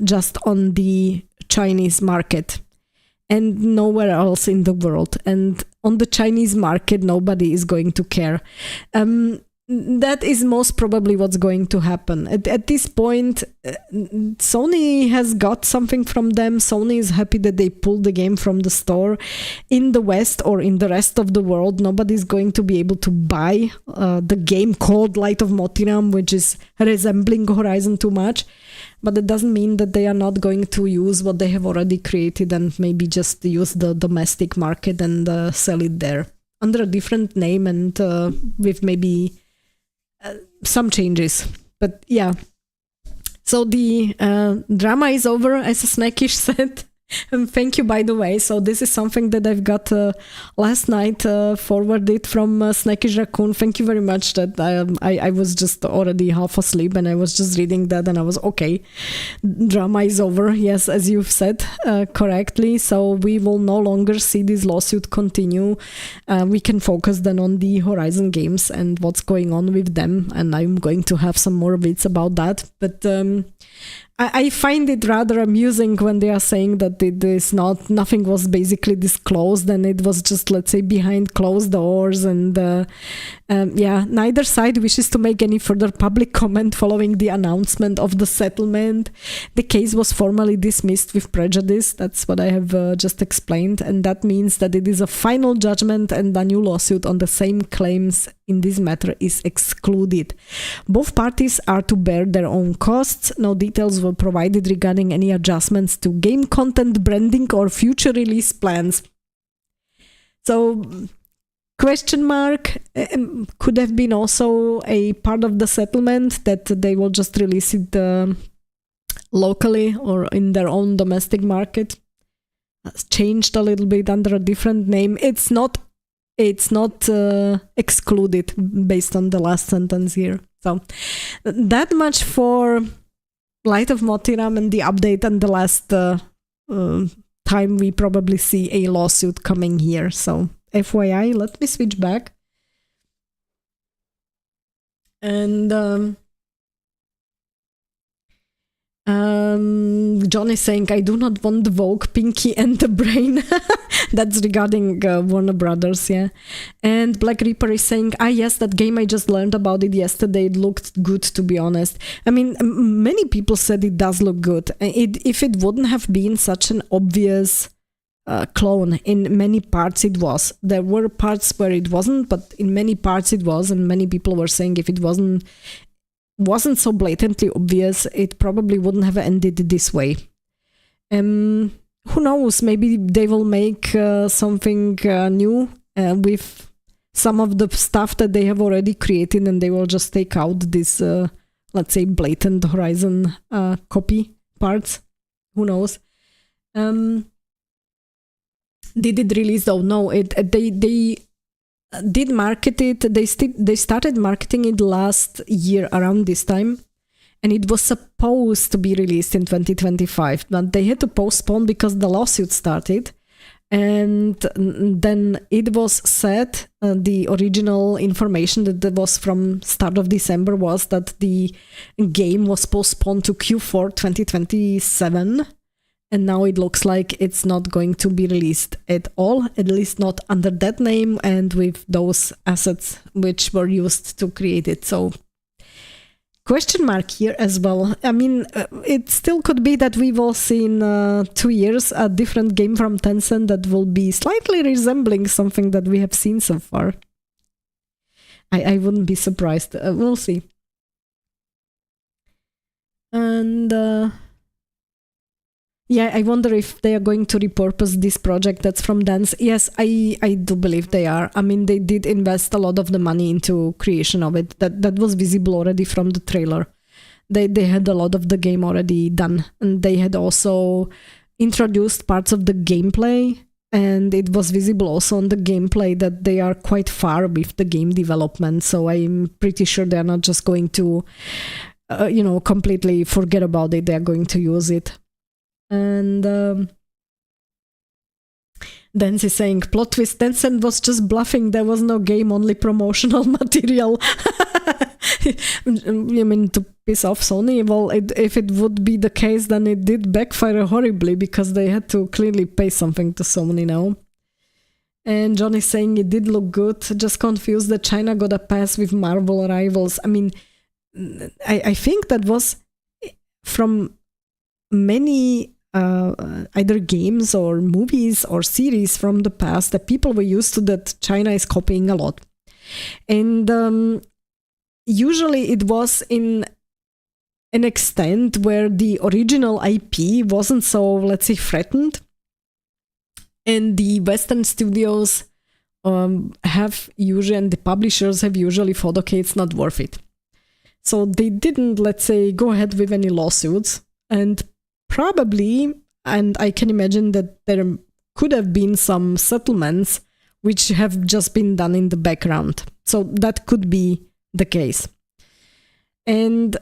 just on the Chinese market and nowhere else in the world. And on the Chinese market, nobody is going to care. That is most probably what's going to happen. At this point, Sony has got something from them. Sony is happy that they pulled the game from the store. In the West or in the rest of the world, nobody's going to be able to buy the game called Light of Motiram, which is resembling Horizon too much. But it doesn't mean that they are not going to use what they have already created and maybe just use the domestic market and sell it there under a different name and with maybe some changes. But yeah, so the drama is over, as Snackish said. And thank you, by the way. So this is something that I've got last night forwarded from Snackish Raccoon. Thank you very much. That I was just already half asleep and I was just reading that and I was okay. Drama is over. Yes, as you've said correctly. So we will no longer see this lawsuit continue. We can focus then on the Horizon games and what's going on with them. And I'm going to have some more bits about that. But I find it rather amusing when they are saying that nothing was basically disclosed and it was just, let's say, behind closed doors. And neither side wishes to make any further public comment following the announcement of the settlement. The case was formally dismissed with prejudice. That's what I have just explained. And that means that it is a final judgment and a new lawsuit on the same claims in this matter is excluded. Both parties are to bear their own costs. No details were provided regarding any adjustments to game content, branding, or future release plans. So, question mark, could have been also a part of the settlement that they will just release it locally or in their own domestic market. Changed a little bit under a different name. It's not excluded based on the last sentence here. So that much for Light of Motiram and the update and the last time we probably see a lawsuit coming here. So FYI, let me switch back. And John is saying, I do not want the Vogue, Pinky, and the Brain. That's regarding Warner Brothers, yeah. And Black Reaper is saying, yes, that game, I just learned about it yesterday. It looked good, to be honest. I mean, many people said it does look good. If it wouldn't have been such an obvious clone, in many parts it was. There were parts where it wasn't, but in many parts it was, and many people were saying if it wasn't so blatantly obvious, it probably wouldn't have ended this way. who knows, maybe they will make something new with some of the stuff that they have already created, and they will just take out this, let's say, blatant Horizon copy parts. Who knows? Did it release though? No, they did market it. They started marketing it last year around this time, and it was supposed to be released in 2025, but they had to postpone because the lawsuit started. And then it was said, the original information that was from start of December was that the game was postponed to Q4 2027. And now it looks like it's not going to be released at all, at least not under that name and with those assets which were used to create it. So question mark here as well. I mean, it still could be that we will see in 2 years a different game from Tencent that will be slightly resembling something that we have seen so far. I wouldn't be surprised. We'll see. And yeah, I wonder if they are going to repurpose this project that's from Dance. Yes, I do believe they are. I mean, they did invest a lot of the money into creation of it. That was visible already from the trailer. They had a lot of the game already done. And they had also introduced parts of the gameplay. And it was visible also on the gameplay that they are quite far with the game development. So I'm pretty sure they're not just going to, completely forget about it. They're going to use it. And Dance is saying, plot twist, Tencent was just bluffing. There was no game, only promotional material. You mean to piss off Sony? Well, if it would be the case, then it did backfire horribly because they had to clearly pay something to Sony now. And John is saying it did look good, just confused that China got a pass with Marvel rivals. I mean, I think that was from many either games or movies or series from the past that people were used to, that China is copying a lot. And usually it was in an extent where the original IP wasn't so, let's say, threatened. And the Western studios have usually, and the publishers have usually thought, okay, it's not worth it. So they didn't, let's say, go ahead with any lawsuits. And probably, and I can imagine that there could have been some settlements which have just been done in the background. So that could be the case. And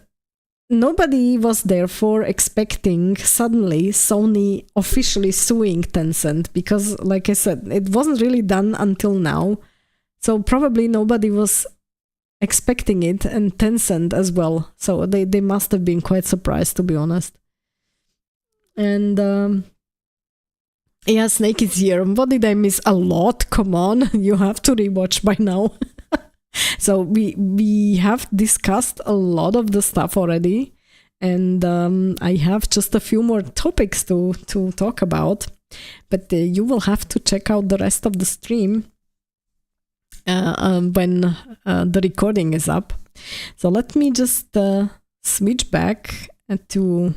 nobody was therefore expecting suddenly Sony officially suing Tencent because, like I said, it wasn't really done until now. So probably nobody was expecting it, and Tencent as well. So they must have been quite surprised, to be honest. And yeah, Snake is here. What did I miss? A lot. Come on, you have to rewatch by now. So we have discussed a lot of the stuff already, and I have just a few more topics to talk about. But you will have to check out the rest of the stream when the recording is up. So let me just switch back to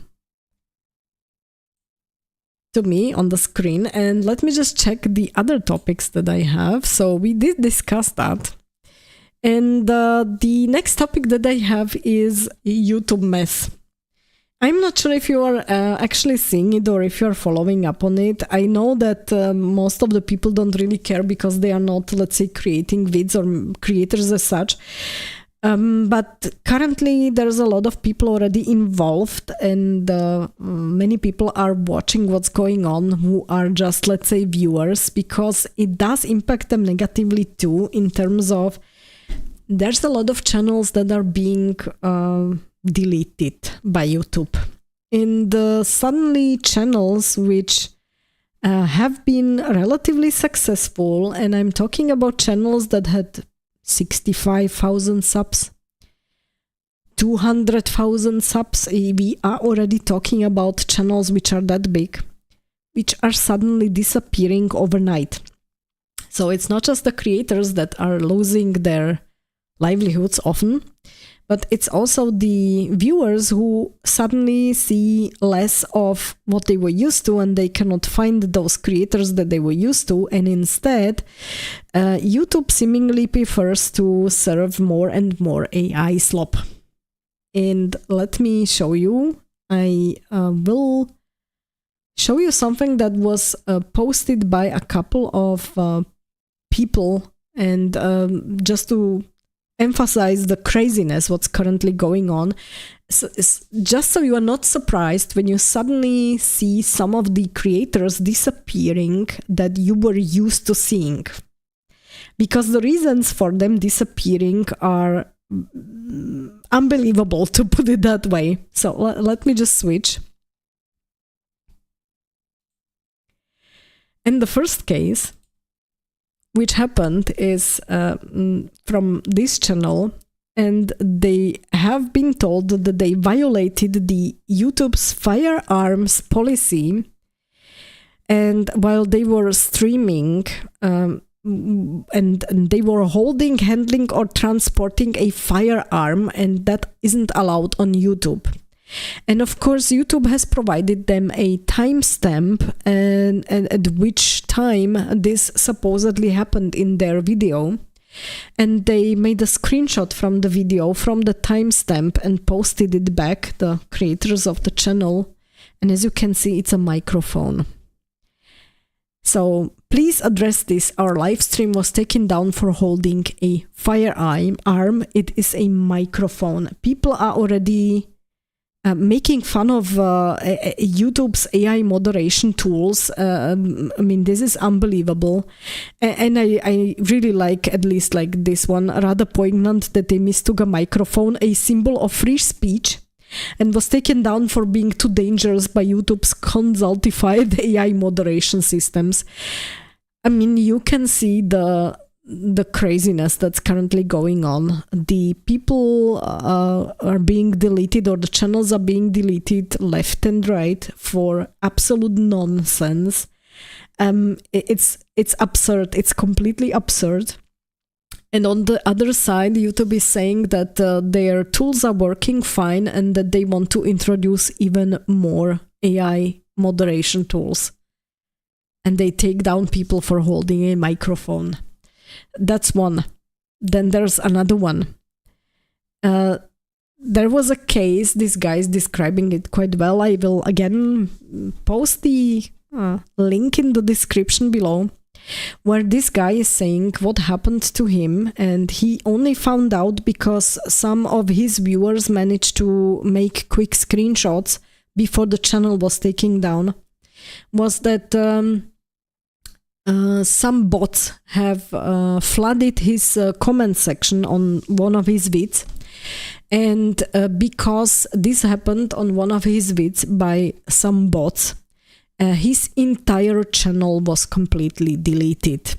me on the screen, and let me just check the other topics that I have. So we did discuss that, and the next topic that I have is YouTube mess. I'm not sure if you are actually seeing it or if you're following up on it. I know that most of the people don't really care because they are not, let's say, creating vids or creators as such. But currently there's a lot of people already involved, and many people are watching what's going on who are just, let's say, viewers, because it does impact them negatively too, in terms of there's a lot of channels that are being deleted by YouTube. And suddenly channels which have been relatively successful, and I'm talking about channels that had 65,000 subs, 200,000 subs. We are already talking about channels which are that big, which are suddenly disappearing overnight. So it's not just the creators that are losing their livelihoods often, but it's also the viewers who suddenly see less of what they were used to, and they cannot find those creators that they were used to, and instead YouTube seemingly prefers to serve more and more AI slop. And let me show you. I will show you something that was posted by a couple of people, and just to emphasize the craziness what's currently going on. So just so you are not surprised when you suddenly see some of the creators disappearing that you were used to seeing. Because the reasons for them disappearing are unbelievable, to put it that way. So let me just switch. In the first case, which happened is from this channel, and they have been told that they violated the YouTube's firearms policy, and while they were streaming and they were holding, handling or transporting a firearm, and that isn't allowed on YouTube. And of course, YouTube has provided them a timestamp and at which time this supposedly happened in their video. And they made a screenshot from the video, from the timestamp, and posted it back, the creators of the channel. And as you can see, it's a microphone. So please address this. Our live stream was taken down for holding a firearm. It is a microphone. People are already making fun of YouTube's AI moderation tools. I mean, this is unbelievable. And I really like, at least like this one, rather poignant that they mistook a microphone, a symbol of free speech, and was taken down for being too dangerous by YouTube's consultified AI moderation systems. I mean, you can see the craziness that's currently going on. The people are being deleted, or the channels are being deleted left and right for absolute nonsense. It's absurd. It's completely absurd. And on the other side, YouTube is saying that their tools are working fine and that they want to introduce even more AI moderation tools. And they take down people for holding a microphone. That's one. Then there's another one. There was a case, this guy is describing it quite well. I will again post the link in the description below, where this guy is saying what happened to him, and he only found out because some of his viewers managed to make quick screenshots before the channel was taken down, was that some bots have flooded his comment section on one of his vids, and because this happened on one of his vids by some bots, his entire channel was completely deleted.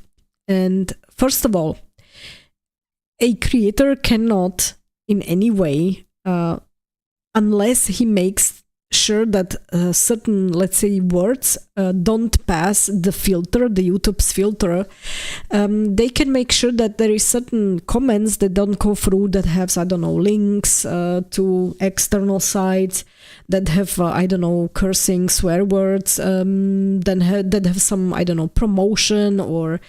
And first of all, a creator cannot in any way, unless he makes sure that certain, let's say, words don't pass the filter, the YouTube's filter, they can make sure that there is certain comments that don't go through, that have, I don't know, links to external sites, that have, I don't know, cursing, swear words, that have some, I don't know, promotion or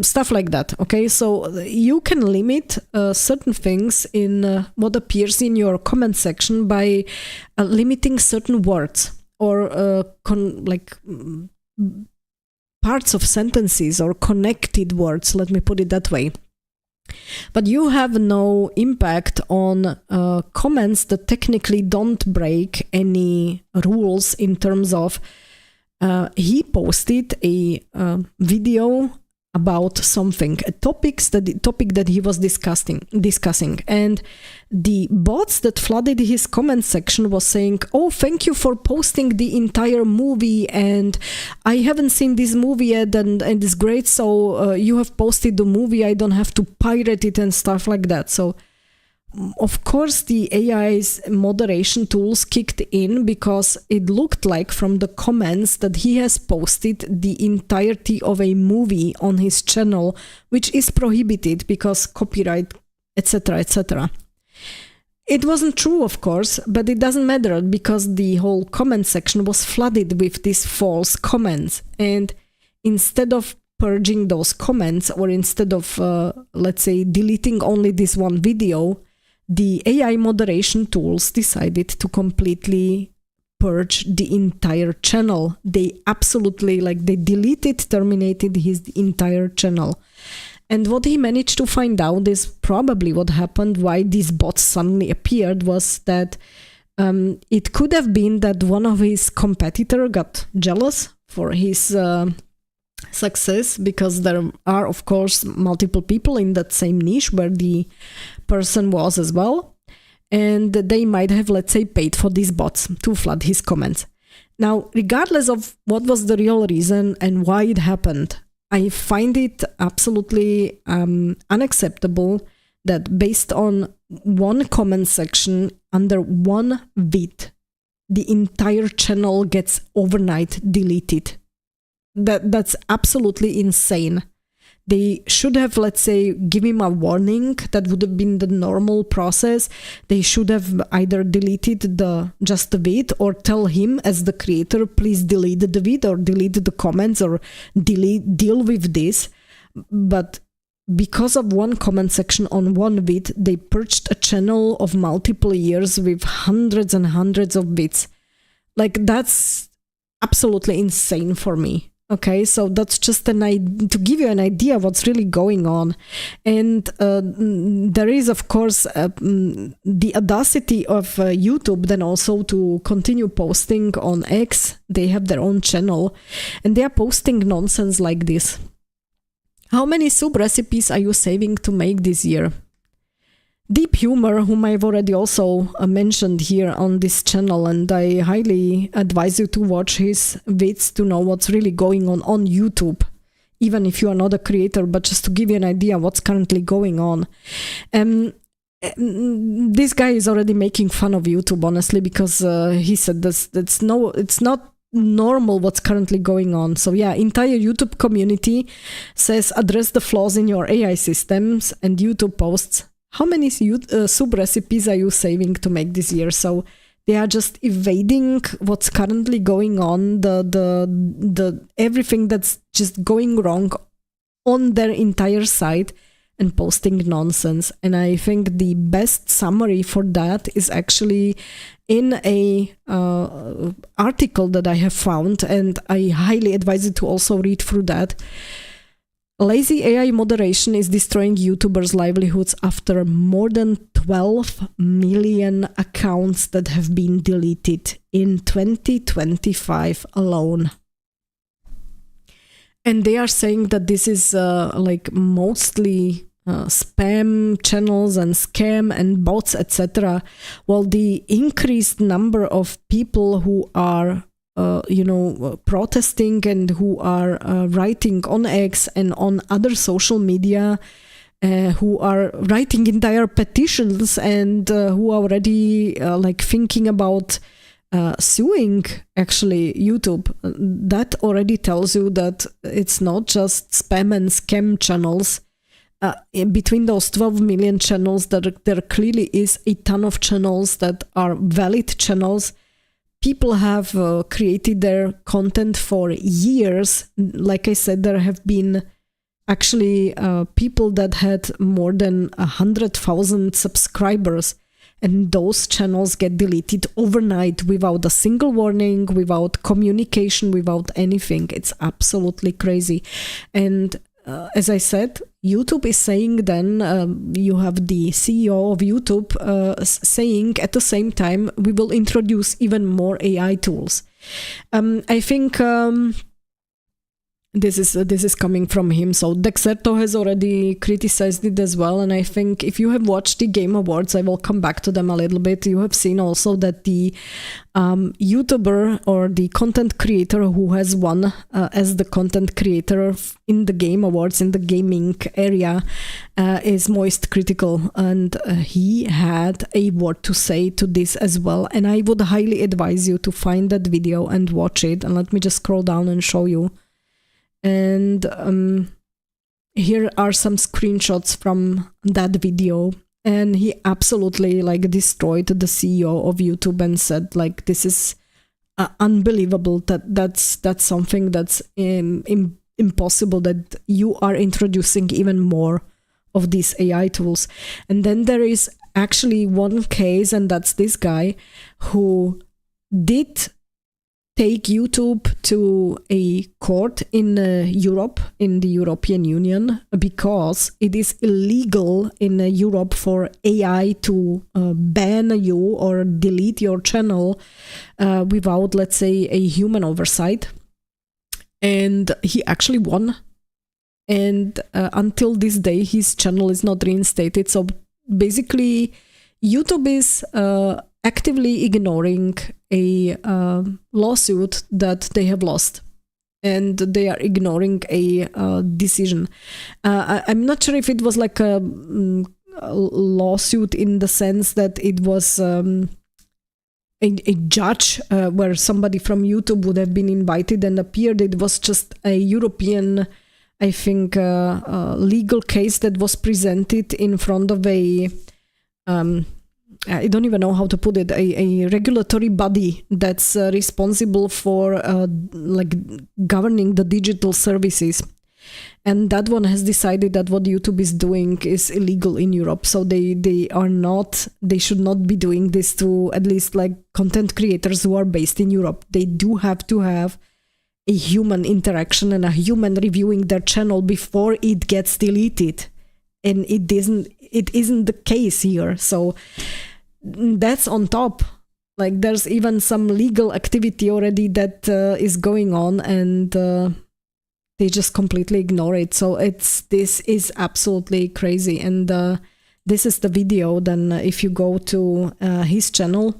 stuff like that. Okay, so you can limit certain things in what appears in your comment section by limiting certain words or parts of sentences or connected words, let me put it that way. But you have no impact on comments that technically don't break any rules in terms of he posted a video about something, a topic that he was discussing, and the bots that flooded his comment section was saying, "Oh, thank you for posting the entire movie, and I haven't seen this movie yet, and it's great, so you have posted the movie, I don't have to pirate it," and stuff like that. So of course the AI's moderation tools kicked in, because it looked like from the comments that he has posted the entirety of a movie on his channel, which is prohibited because copyright, etc., etc. It wasn't true, of course, but it doesn't matter because the whole comment section was flooded with these false comments. And instead of purging those comments, or instead of, let's say, deleting only this one video, the AI moderation tools decided to completely purge the entire channel. They absolutely, they deleted, terminated his entire channel. And what he managed to find out is probably what happened, why these bots suddenly appeared, was that it could have been that one of his competitors got jealous for his success, because there are, of course, multiple people in that same niche where the person was as well. And they might have, let's say, paid for these bots to flood his comments. Now, regardless of what was the real reason and why it happened, I find it absolutely unacceptable that based on one comment section under one vid, the entire channel gets overnight deleted. That's absolutely insane. They should have, let's say, give him a warning. That would have been the normal process. They should have either deleted just the vid, or tell him as the creator, please delete the vid or delete the comments, or deal with this. But because of one comment section on one vid, they purged a channel of multiple years with hundreds and hundreds of vids. That's absolutely insane for me. Okay, so that's just to give you an idea of what's really going on. And there is, of course, the audacity of YouTube then also to continue posting on X. They have their own channel, and they are posting nonsense like this. How many soup recipes are you saving to make this year? Deep Humor, whom I've already also mentioned here on this channel, and I highly advise you to watch his vids to know what's really going on YouTube, even if you are not a creator, but just to give you an idea what's currently going on. This guy is already making fun of YouTube, honestly, because he said it's not normal what's currently going on. So yeah, entire YouTube community says address the flaws in your AI systems, and YouTube posts, how many soup recipes are you saving to make this year? So they are just evading what's currently going on, the everything that's just going wrong on their entire site, and posting nonsense. And I think the best summary for that is actually in a article that I have found, and I highly advise you to also read through that. Lazy AI moderation is destroying YouTubers' livelihoods after more than 12 million accounts that have been deleted in 2025 alone. And they are saying that this is mostly spam channels and scam and bots, etc. Well, the increased number of people who are protesting and who are writing on X and on other social media, who are writing entire petitions and who are already thinking about suing actually YouTube. That already tells you that it's not just spam and scam channels. Between those 12 million channels, there clearly is a ton of channels that are valid channels. People have created their content for years. Like I said, there have been actually people that had more than 100,000 subscribers, and those channels get deleted overnight without a single warning, without communication, without anything. It's absolutely crazy. And as I said, YouTube is saying then, you have the CEO of YouTube saying at the same time, we will introduce even more AI tools. I think this is coming from him. So Dexerto has already criticized it as well. And I think if you have watched the Game Awards, I will come back to them a little bit. You have seen also that the YouTuber or the content creator who has won as the content creator in the Game Awards in the gaming area is Moist Critical, and he had a word to say to this as well. And I would highly advise you to find that video and watch it. And let me just scroll down and show you. And here are some screenshots from that video. and he absolutely like destroyed the CEO of YouTube and said like, this is unbelievable, that's something that's impossible, that you are introducing even more of these AI tools. And then there is actually one case, and that's this guy who did take YouTube to a court in Europe, in the European Union, because it is illegal in Europe for AI to ban you or delete your channel without, let's say, a human oversight. And he actually won. And until this day, his channel is not reinstated. So basically, YouTube is actively ignoring a lawsuit that they have lost, and they are ignoring a decision. I'm not sure if it was like a lawsuit in the sense that it was a judge where somebody from YouTube would have been invited and appeared. It was just a European, I think, legal case that was presented in front of a I don't even know how to put it, a regulatory body that's responsible for like governing the digital services. And that one has decided that what YouTube is doing is illegal in Europe. So they should not be doing this to at least like content creators who are based in Europe. They do have to have a human interaction and a human reviewing their channel before it gets deleted. And it isn't the case here. So that's on top. Like there's even some legal activity already that is going on, and they just completely ignore it. So this is absolutely crazy. And this is the video. Then if you go to his channel,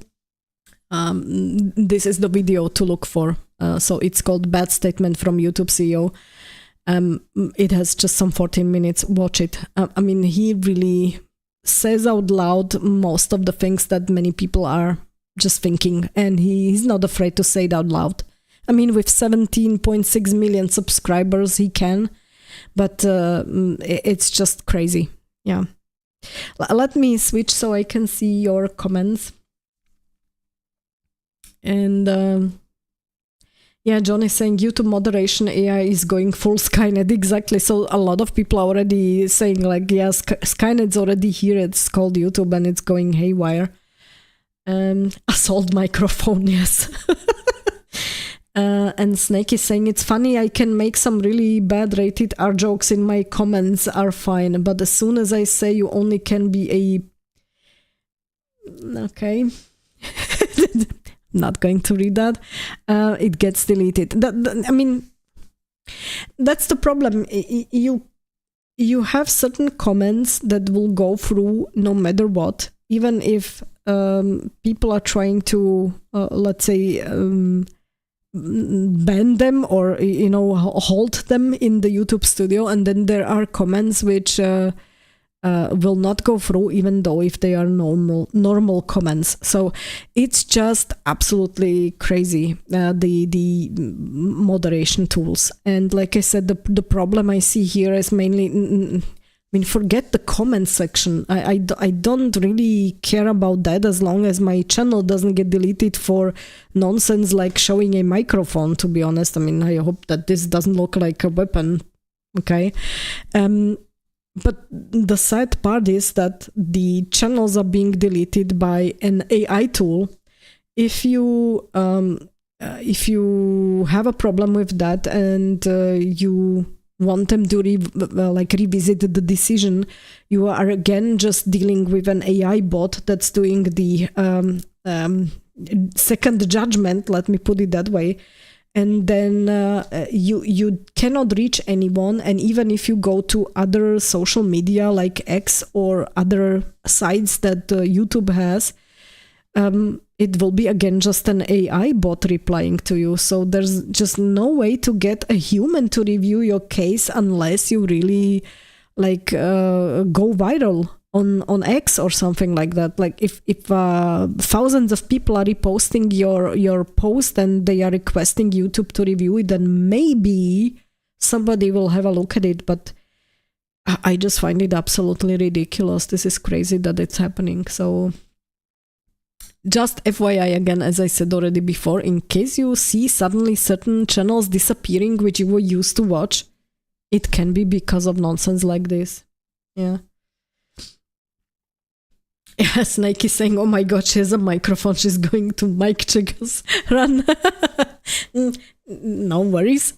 this is the video to look for. So it's called Bad Statement from YouTube CEO. It has just some 14 minutes. Watch it. I mean, he really says out loud most of the things that many people are just thinking, and he's not afraid to say it out loud. I mean, with 17.6 million subscribers, he can, but it's just crazy. Yeah. Let me switch so I can see your comments. And yeah, John is saying YouTube moderation AI is going full Skynet. Exactly. So a lot of people are already saying like, yes, Skynet's already here. It's called YouTube and it's going haywire. Assault microphone, yes. And Snake is saying, it's funny, I can make some really bad rated R jokes in my comments are fine. But as soon as I say you only can be a... Okay. Not going to read that. It gets deleted. I mean, that's the problem. You have certain comments that will go through no matter what, even if people are trying to, let's say, ban them or hold them in the YouTube studio, and then there are comments which will not go through, even though if they are normal comments. So it's just absolutely crazy, the moderation tools. And like I said, the problem I see here is mainly, I mean, forget the comment section. I don't really care about that as long as my channel doesn't get deleted for nonsense like showing a microphone, to be honest. I mean, I hope that this doesn't look like a weapon, okay? But the sad part is that the channels are being deleted by an AI tool. If you have a problem with that and you want them to revisit the decision, you are again just dealing with an AI bot that's doing the second judgment, let me put it that way. And then you cannot reach anyone. And even if you go to other social media like X or other sites that YouTube has, it will be again just an AI bot replying to you. So there's just no way to get a human to review your case unless you really go viral on X or something like that. Like if thousands of people are reposting your post and they are requesting YouTube to review it, then maybe somebody will have a look at it. But I just find it absolutely ridiculous. This is crazy that it's happening. So just FYI again, as I said already before, in case you see suddenly certain channels disappearing which you were used to watch, it can be because of nonsense like this. Yeah. Yeah, Snake is saying, oh my god, she has a microphone, she's going to mic check us. Run. No worries.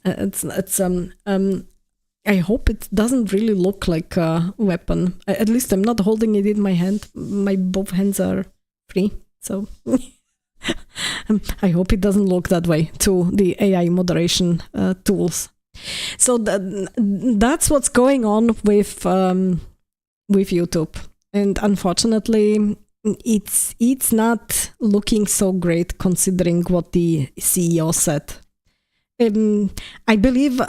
I hope it doesn't really look like a weapon. At least I'm not holding it in my hand. My both hands are free. So I hope it doesn't look that way to the AI moderation tools. So that's what's going on with YouTube. And unfortunately, it's not looking so great considering what the CEO said. I believe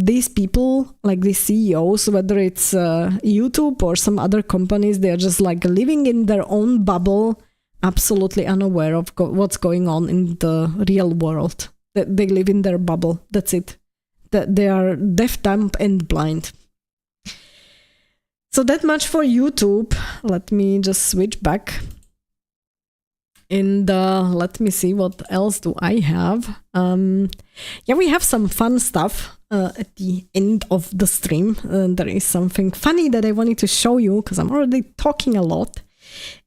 these people, like the CEOs, whether it's YouTube or some other companies, they're just like living in their own bubble, absolutely unaware of what's going on in the real world. They live in their bubble. That's it. They are deaf, dumb, and blind. So that much for YouTube. Let me just switch back. And let me see, what else do I have? Yeah, we have some fun stuff at the end of the stream. There is something funny that I wanted to show you because I'm already talking a lot.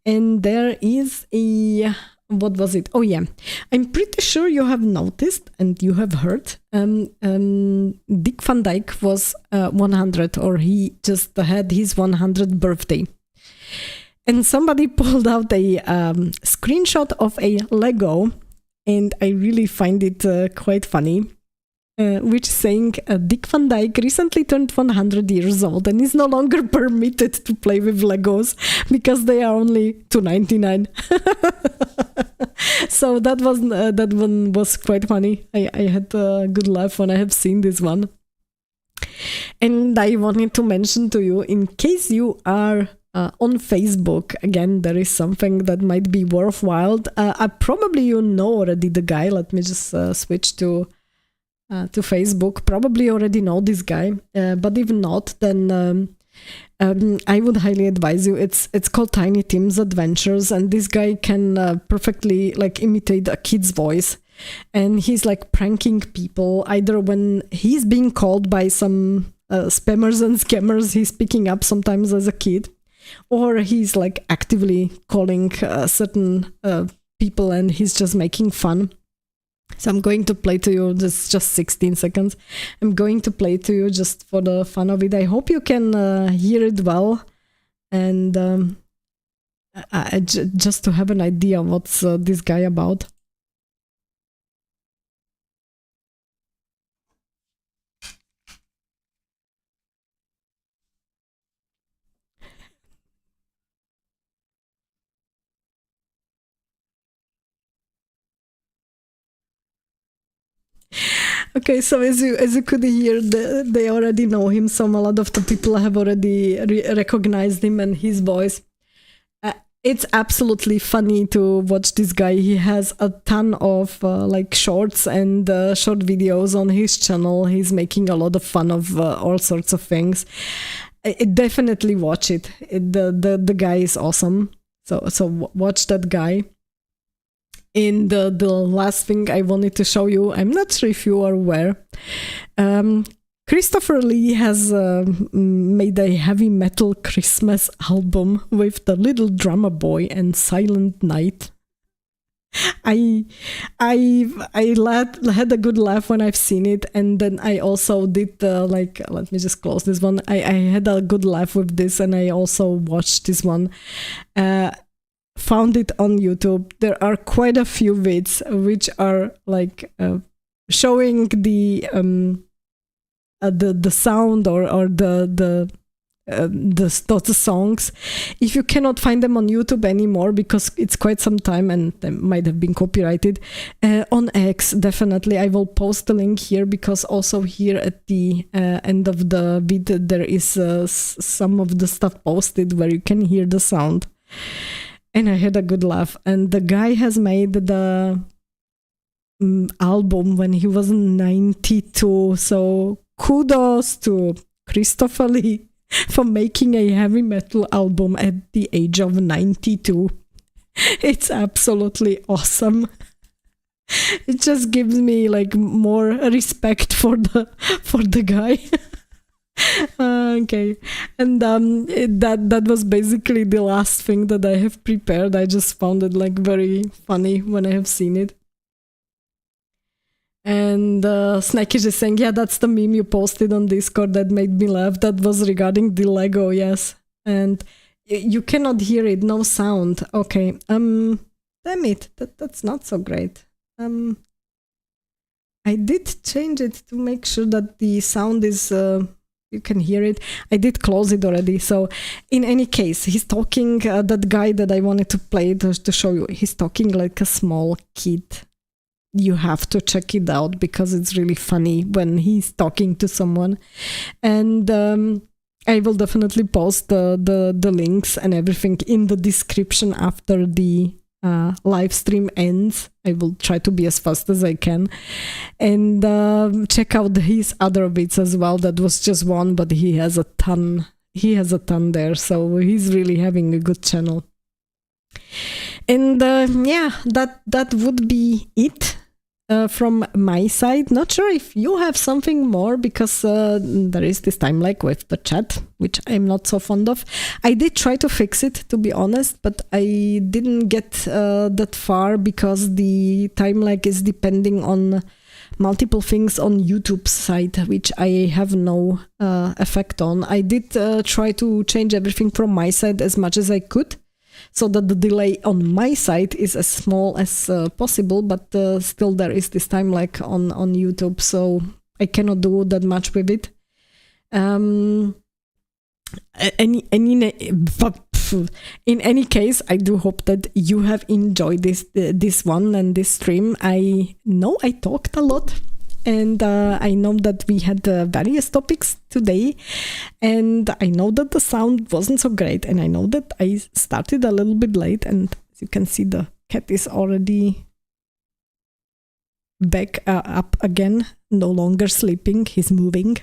And there is a... What was it? Oh yeah, I'm pretty sure you have noticed and you have heard Dick Van Dyke was 100, or he just had his 100th birthday. And somebody pulled out a screenshot of a Lego, and I really find it quite funny, which is saying Dick Van Dyke recently turned 100 years old and is no longer permitted to play with Legos because they are only $2.99. So that one was quite funny. I had a good laugh when I have seen this one. And I wanted to mention to you, in case you are on Facebook, again, there is something that might be worthwhile. Probably you know already the guy. Let me just switch to Facebook. Probably already know this guy, but if not, then I would highly advise you. It's called Tiny Tim's Adventures, and this guy can perfectly like imitate a kid's voice, and he's like pranking people either when he's being called by some spammers and scammers he's picking up sometimes as a kid, or he's like actively calling certain people and he's just making fun. So I'm going to play to you, this is just 16 seconds. I'm going to play to you just for the fun of it. I hope you can hear it well. And just to have an idea what's this guy about. Okay, so as you could hear, they already know him. So a lot of the people have already recognized him and his voice. It's absolutely funny to watch this guy. He has a ton of like shorts and short videos on his channel. He's making a lot of fun of all sorts of things. Definitely watch it. The guy is awesome. So watch that guy. And the last thing I wanted to show you, I'm not sure if you are aware, Christopher Lee has made a heavy metal Christmas album with the Little Drummer Boy and Silent Night. I had a good laugh when I've seen it, and then I also did like, let me just close this one. I had a good laugh with this, and I also watched this one. Found it on YouTube. There are quite a few vids which are like showing the sound or the songs. If you cannot find them on YouTube anymore because it's quite some time and they might have been copyrighted, on X, definitely I will post the link here, because also here at the end of the vid there is some of the stuff posted where you can hear the sound. And I had a good laugh. And the guy has made the album when he was 92. So kudos to Christopher Lee for making a heavy metal album at the age of 92. It's absolutely awesome. It just gives me like more respect for the guy. Okay, and that was basically the last thing that I have prepared. I just found it like very funny when I have seen it. And Snakish is saying, yeah, that's the meme you posted on Discord that made me laugh. That was regarding the Lego, yes. And you cannot hear it, no sound. Okay, damn it, that's not so great. I did change it to make sure that the sound is, you can hear it. I did close it already. So in any case, he's talking, that guy that I wanted to play to show you, he's talking like a small kid. You have to check it out because it's really funny when he's talking to someone. And I will definitely post the links and everything in the description after the live stream ends. I will try to be as fast as I can. And check out his other bits as well. That was just one, but he has a ton. He has a ton there. So he's really having a good channel. And yeah, that would be it. From my side. Not sure if you have something more, because there is this time lag with the chat, which I'm not so fond of. I did try to fix it, to be honest, but I didn't get that far because the time lag is depending on multiple things on YouTube's side, which I have no effect on. I did try to change everything from my side as much as I could, so that the delay on my side is as small as possible, but still there is this time lag on YouTube, so I cannot do that much with it. In any case, I do hope that you have enjoyed this one and this stream. I know I talked a lot. And I know that we had various topics today, and I know that the sound wasn't so great, and I know that I started a little bit late, and as you can see, the cat is already back up again, no longer sleeping, he's moving.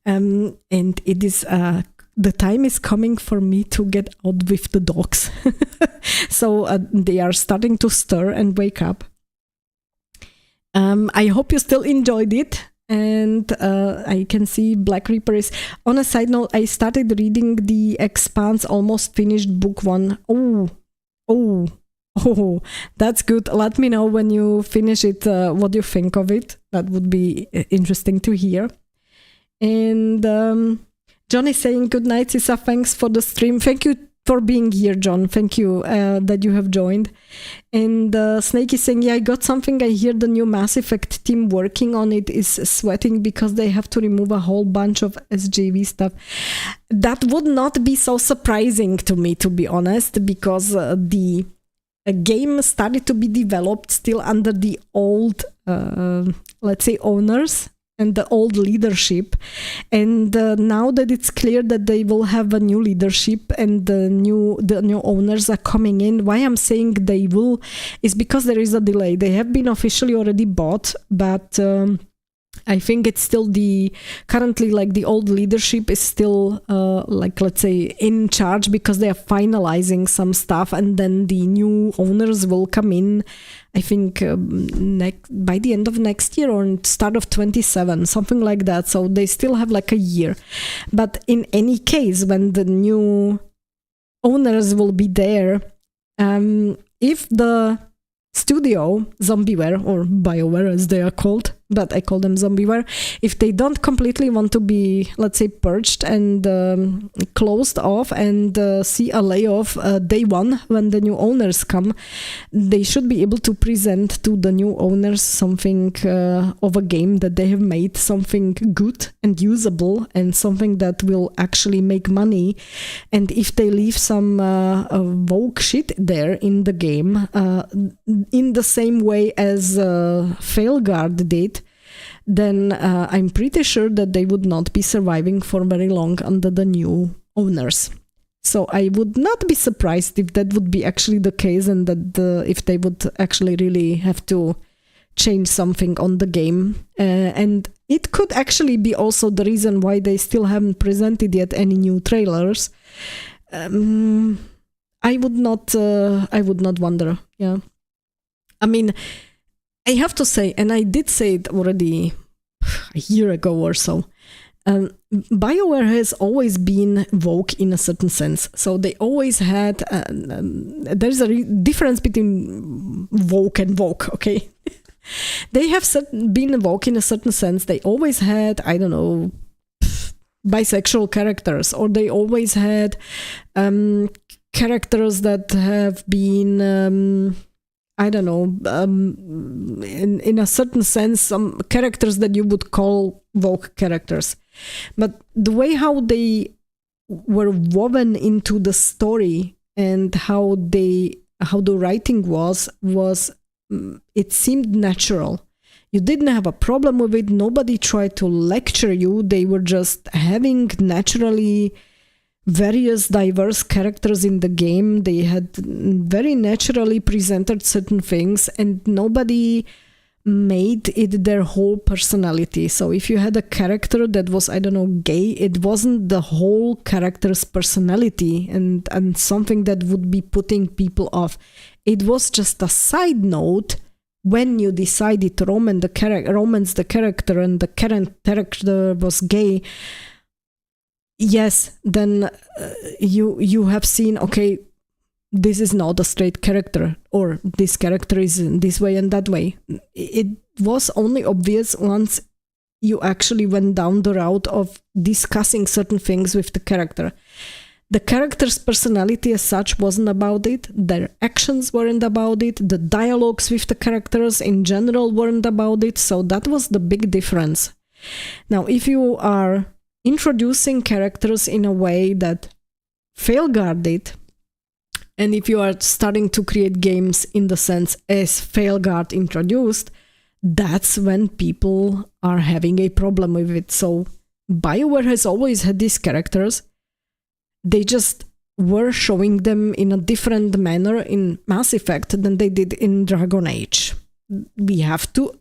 And it is the time is coming for me to get out with the dogs. So they are starting to stir and wake up. I hope you still enjoyed it, and I can see Black Reaper is... On a side note, I started reading The Expanse, almost finished book 1. Oh, that's good. Let me know when you finish it, what you think of it. That would be interesting to hear. And John is saying, good night, Sisa, thanks for the stream. Thank you for being here, John. Thank you that you have joined. And Snake is saying, yeah, I got something. I hear the new Mass Effect team working on it is sweating because they have to remove a whole bunch of SJV stuff. That would not be so surprising to me, to be honest, because the game started to be developed still under the old, let's say, owners and the old leadership, and now that it's clear that they will have a new leadership and the new owners are coming in. Why I'm saying they will is because there is a delay. They have been officially already bought, but I think it's still currently like the old leadership is still like, let's say, in charge because they are finalizing some stuff, and then the new owners will come in, I think by the end of next year or start of 27, something like that. So they still have like a year. But in any case, when the new owners will be there, if the studio, Zombieware, or BioWare as they are called, but I call them Zombieware, if they don't completely want to be, let's say, purged and closed off and see a layoff day one when the new owners come, they should be able to present to the new owners something of a game that they have made, something good and usable and something that will actually make money. And if they leave some woke shit there in the game, in the same way as Failguard did, then I'm pretty sure that they would not be surviving for very long under the new owners. So I would not be surprised if that would be actually the case, and that if they would actually really have to change something on the game. And it could actually be also the reason why they still haven't presented yet any new trailers. I would not wonder. Yeah. I mean, I have to say, and I did say it already a year ago or so, BioWare has always been woke in a certain sense. So they always had, there's a difference between woke and woke, okay? They have been woke in a certain sense. They always had, I don't know, bisexual characters, or they always had characters that have been, I don't know, in a certain sense, some characters that you would call woke characters. But the way how they were woven into the story and how the writing was it seemed natural. You didn't have a problem with it. Nobody tried to lecture you. They were just having naturally various diverse characters in the game. They had very naturally presented certain things, and nobody made it their whole personality. So if you had a character that was, I don't know, gay, it wasn't the whole character's personality and something that would be putting people off. It was just a side note when you decided to romance the character and the character was gay. Yes, then you have seen, okay, this is not a straight character, or this character is in this way and that way. It was only obvious once you actually went down the route of discussing certain things with the character. The character's personality as such wasn't about it. Their actions weren't about it. The dialogues with the characters in general weren't about it. So that was the big difference. Now, if you are introducing characters in a way that fail-guarded, and if you are starting to create games in the sense as fail-guard introduced, that's when people are having a problem with it. So BioWare has always had these characters. They just were showing them in a different manner in Mass Effect than they did in Dragon Age. We have to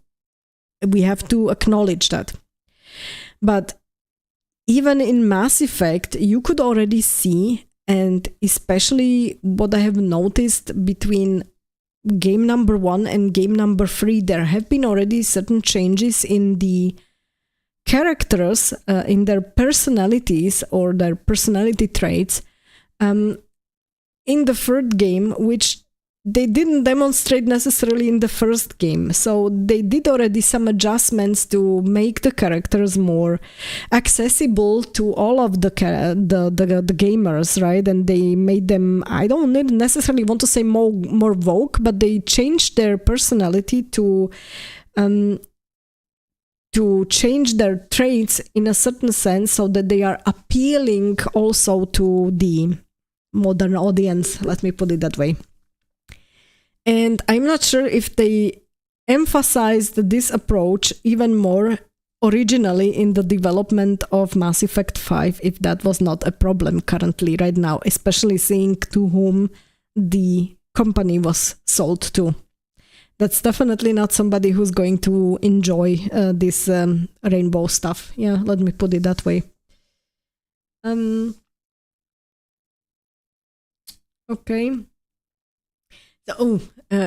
acknowledge that. But even in Mass Effect, you could already see, and especially what I have noticed between game number 1 and game number 3, there have been already certain changes in the characters, in their personalities or their personality traits in the third game, which they didn't demonstrate necessarily in the first game. So they did already some adjustments to make the characters more accessible to all of the gamers, right? And they made them, I don't necessarily want to say more woke, but they changed their personality to change their traits in a certain sense so that they are appealing also to the modern audience, let me put it that way. And I'm not sure if they emphasized this approach even more originally in the development of Mass Effect 5, if that was not a problem currently right now, especially seeing to whom the company was sold to. That's definitely not somebody who's going to enjoy this rainbow stuff. Yeah, let me put it that way. Okay. Oh,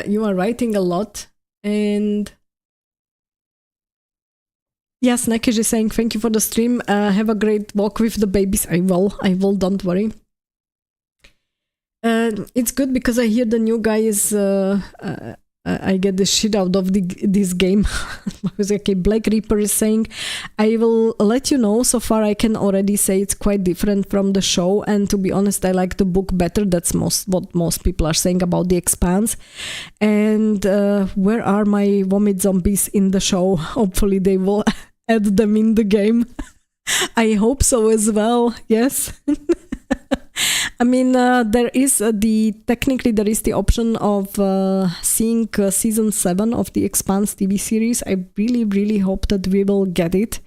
you are writing a lot, and yes, Nekish is saying thank you for the stream. Have a great walk with the babies. I will. Don't worry. It's good because I hear the new guy is. I get the shit out of this game. Okay, Black Reaper is saying, I will let you know. So far, I can already say it's quite different from the show. And to be honest, I like the book better. That's what most people are saying about The Expanse. And where are my vomit zombies in the show? Hopefully, they will add them in the game. I hope so as well. Yes. I mean, there is technically there is the option of seeing season 7 of the Expanse TV series. I really, really hope that we will get it.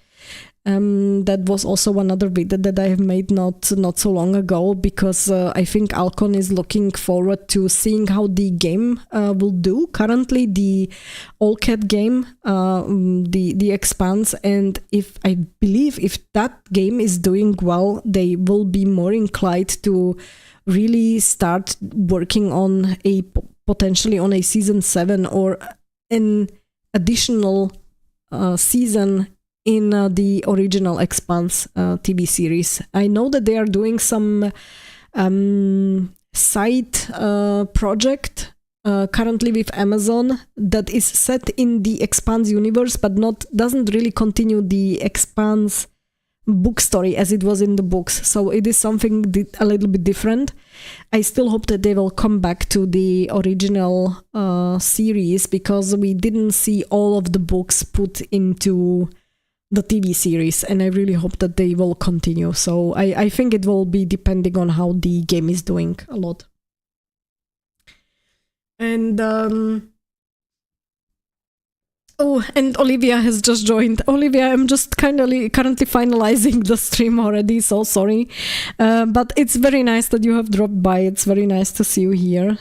That was also another video that I have made not so long ago, because I think Alcon is looking forward to seeing how the game will do. Currently, the All Cat game, the Expanse, and I believe if that game is doing well, they will be more inclined to really start working on potentially on a season 7 or an additional season in the original Expanse TV series. I know that they are doing some side project currently with Amazon that is set in the Expanse universe, but doesn't really continue the Expanse book story as it was in the books. So it is something a little bit different. I still hope that they will come back to the original series, because we didn't see all of the books put into the TV series, and I really hope that they will continue. So I think it will be depending on how the game is doing a lot. And and Olivia has just joined. Olivia, I'm just currently finalizing the stream already, so sorry. But it's very nice that you have dropped by. It's very nice to see you here.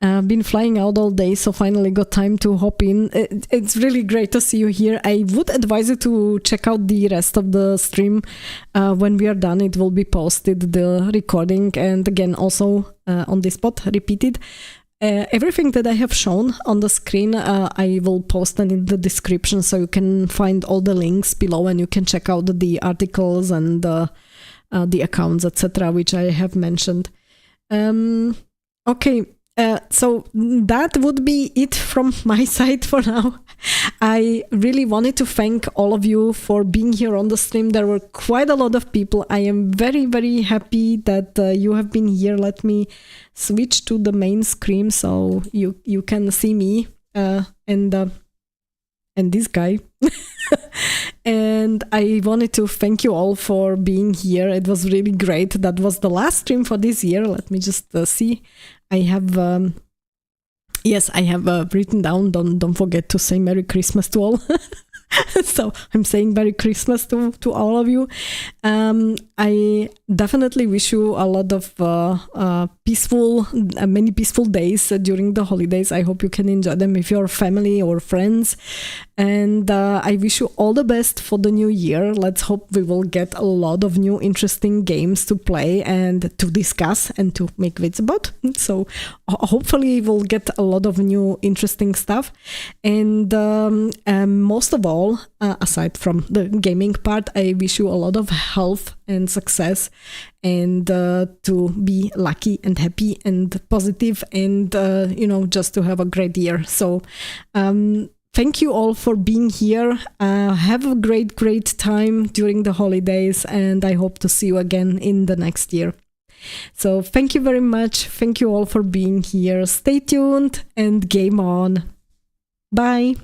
Been flying out all day, so finally got time to hop in. It's really great to see you here. I would advise you to check out the rest of the stream. When we are done, it will be posted, the recording, and again also on the spot, repeated. Everything that I have shown on the screen, I will post them in the description, so you can find all the links below and you can check out the articles and the accounts, etc., which I have mentioned. Okay. So that would be it from my side for now. I really wanted to thank all of you for being here on the stream. There were quite a lot of people. I am very, very happy that you have been here. Let me switch to the main screen so you can see me and this guy. And I wanted to thank you all for being here. It was really great. That was the last stream for this year. Let me just see. I have yes, I have written down. Don't forget to say Merry Christmas to all. So I'm saying Merry Christmas to all of you. I definitely wish you a lot of many peaceful days during the holidays. I hope you can enjoy them with your family or friends. And I wish you all the best for the new year. Let's hope we will get a lot of new interesting games to play and to discuss and to make vids about. So hopefully we'll get a lot of new interesting stuff. And most of all, aside from the gaming part, I wish you a lot of health and success, and to be lucky and happy and positive, and just to have a great year. So thank you all for being here. Have a great time during the holidays, and I hope to see you again in the next year. So thank you very much. Thank you all for being here. Stay tuned and game on. Bye.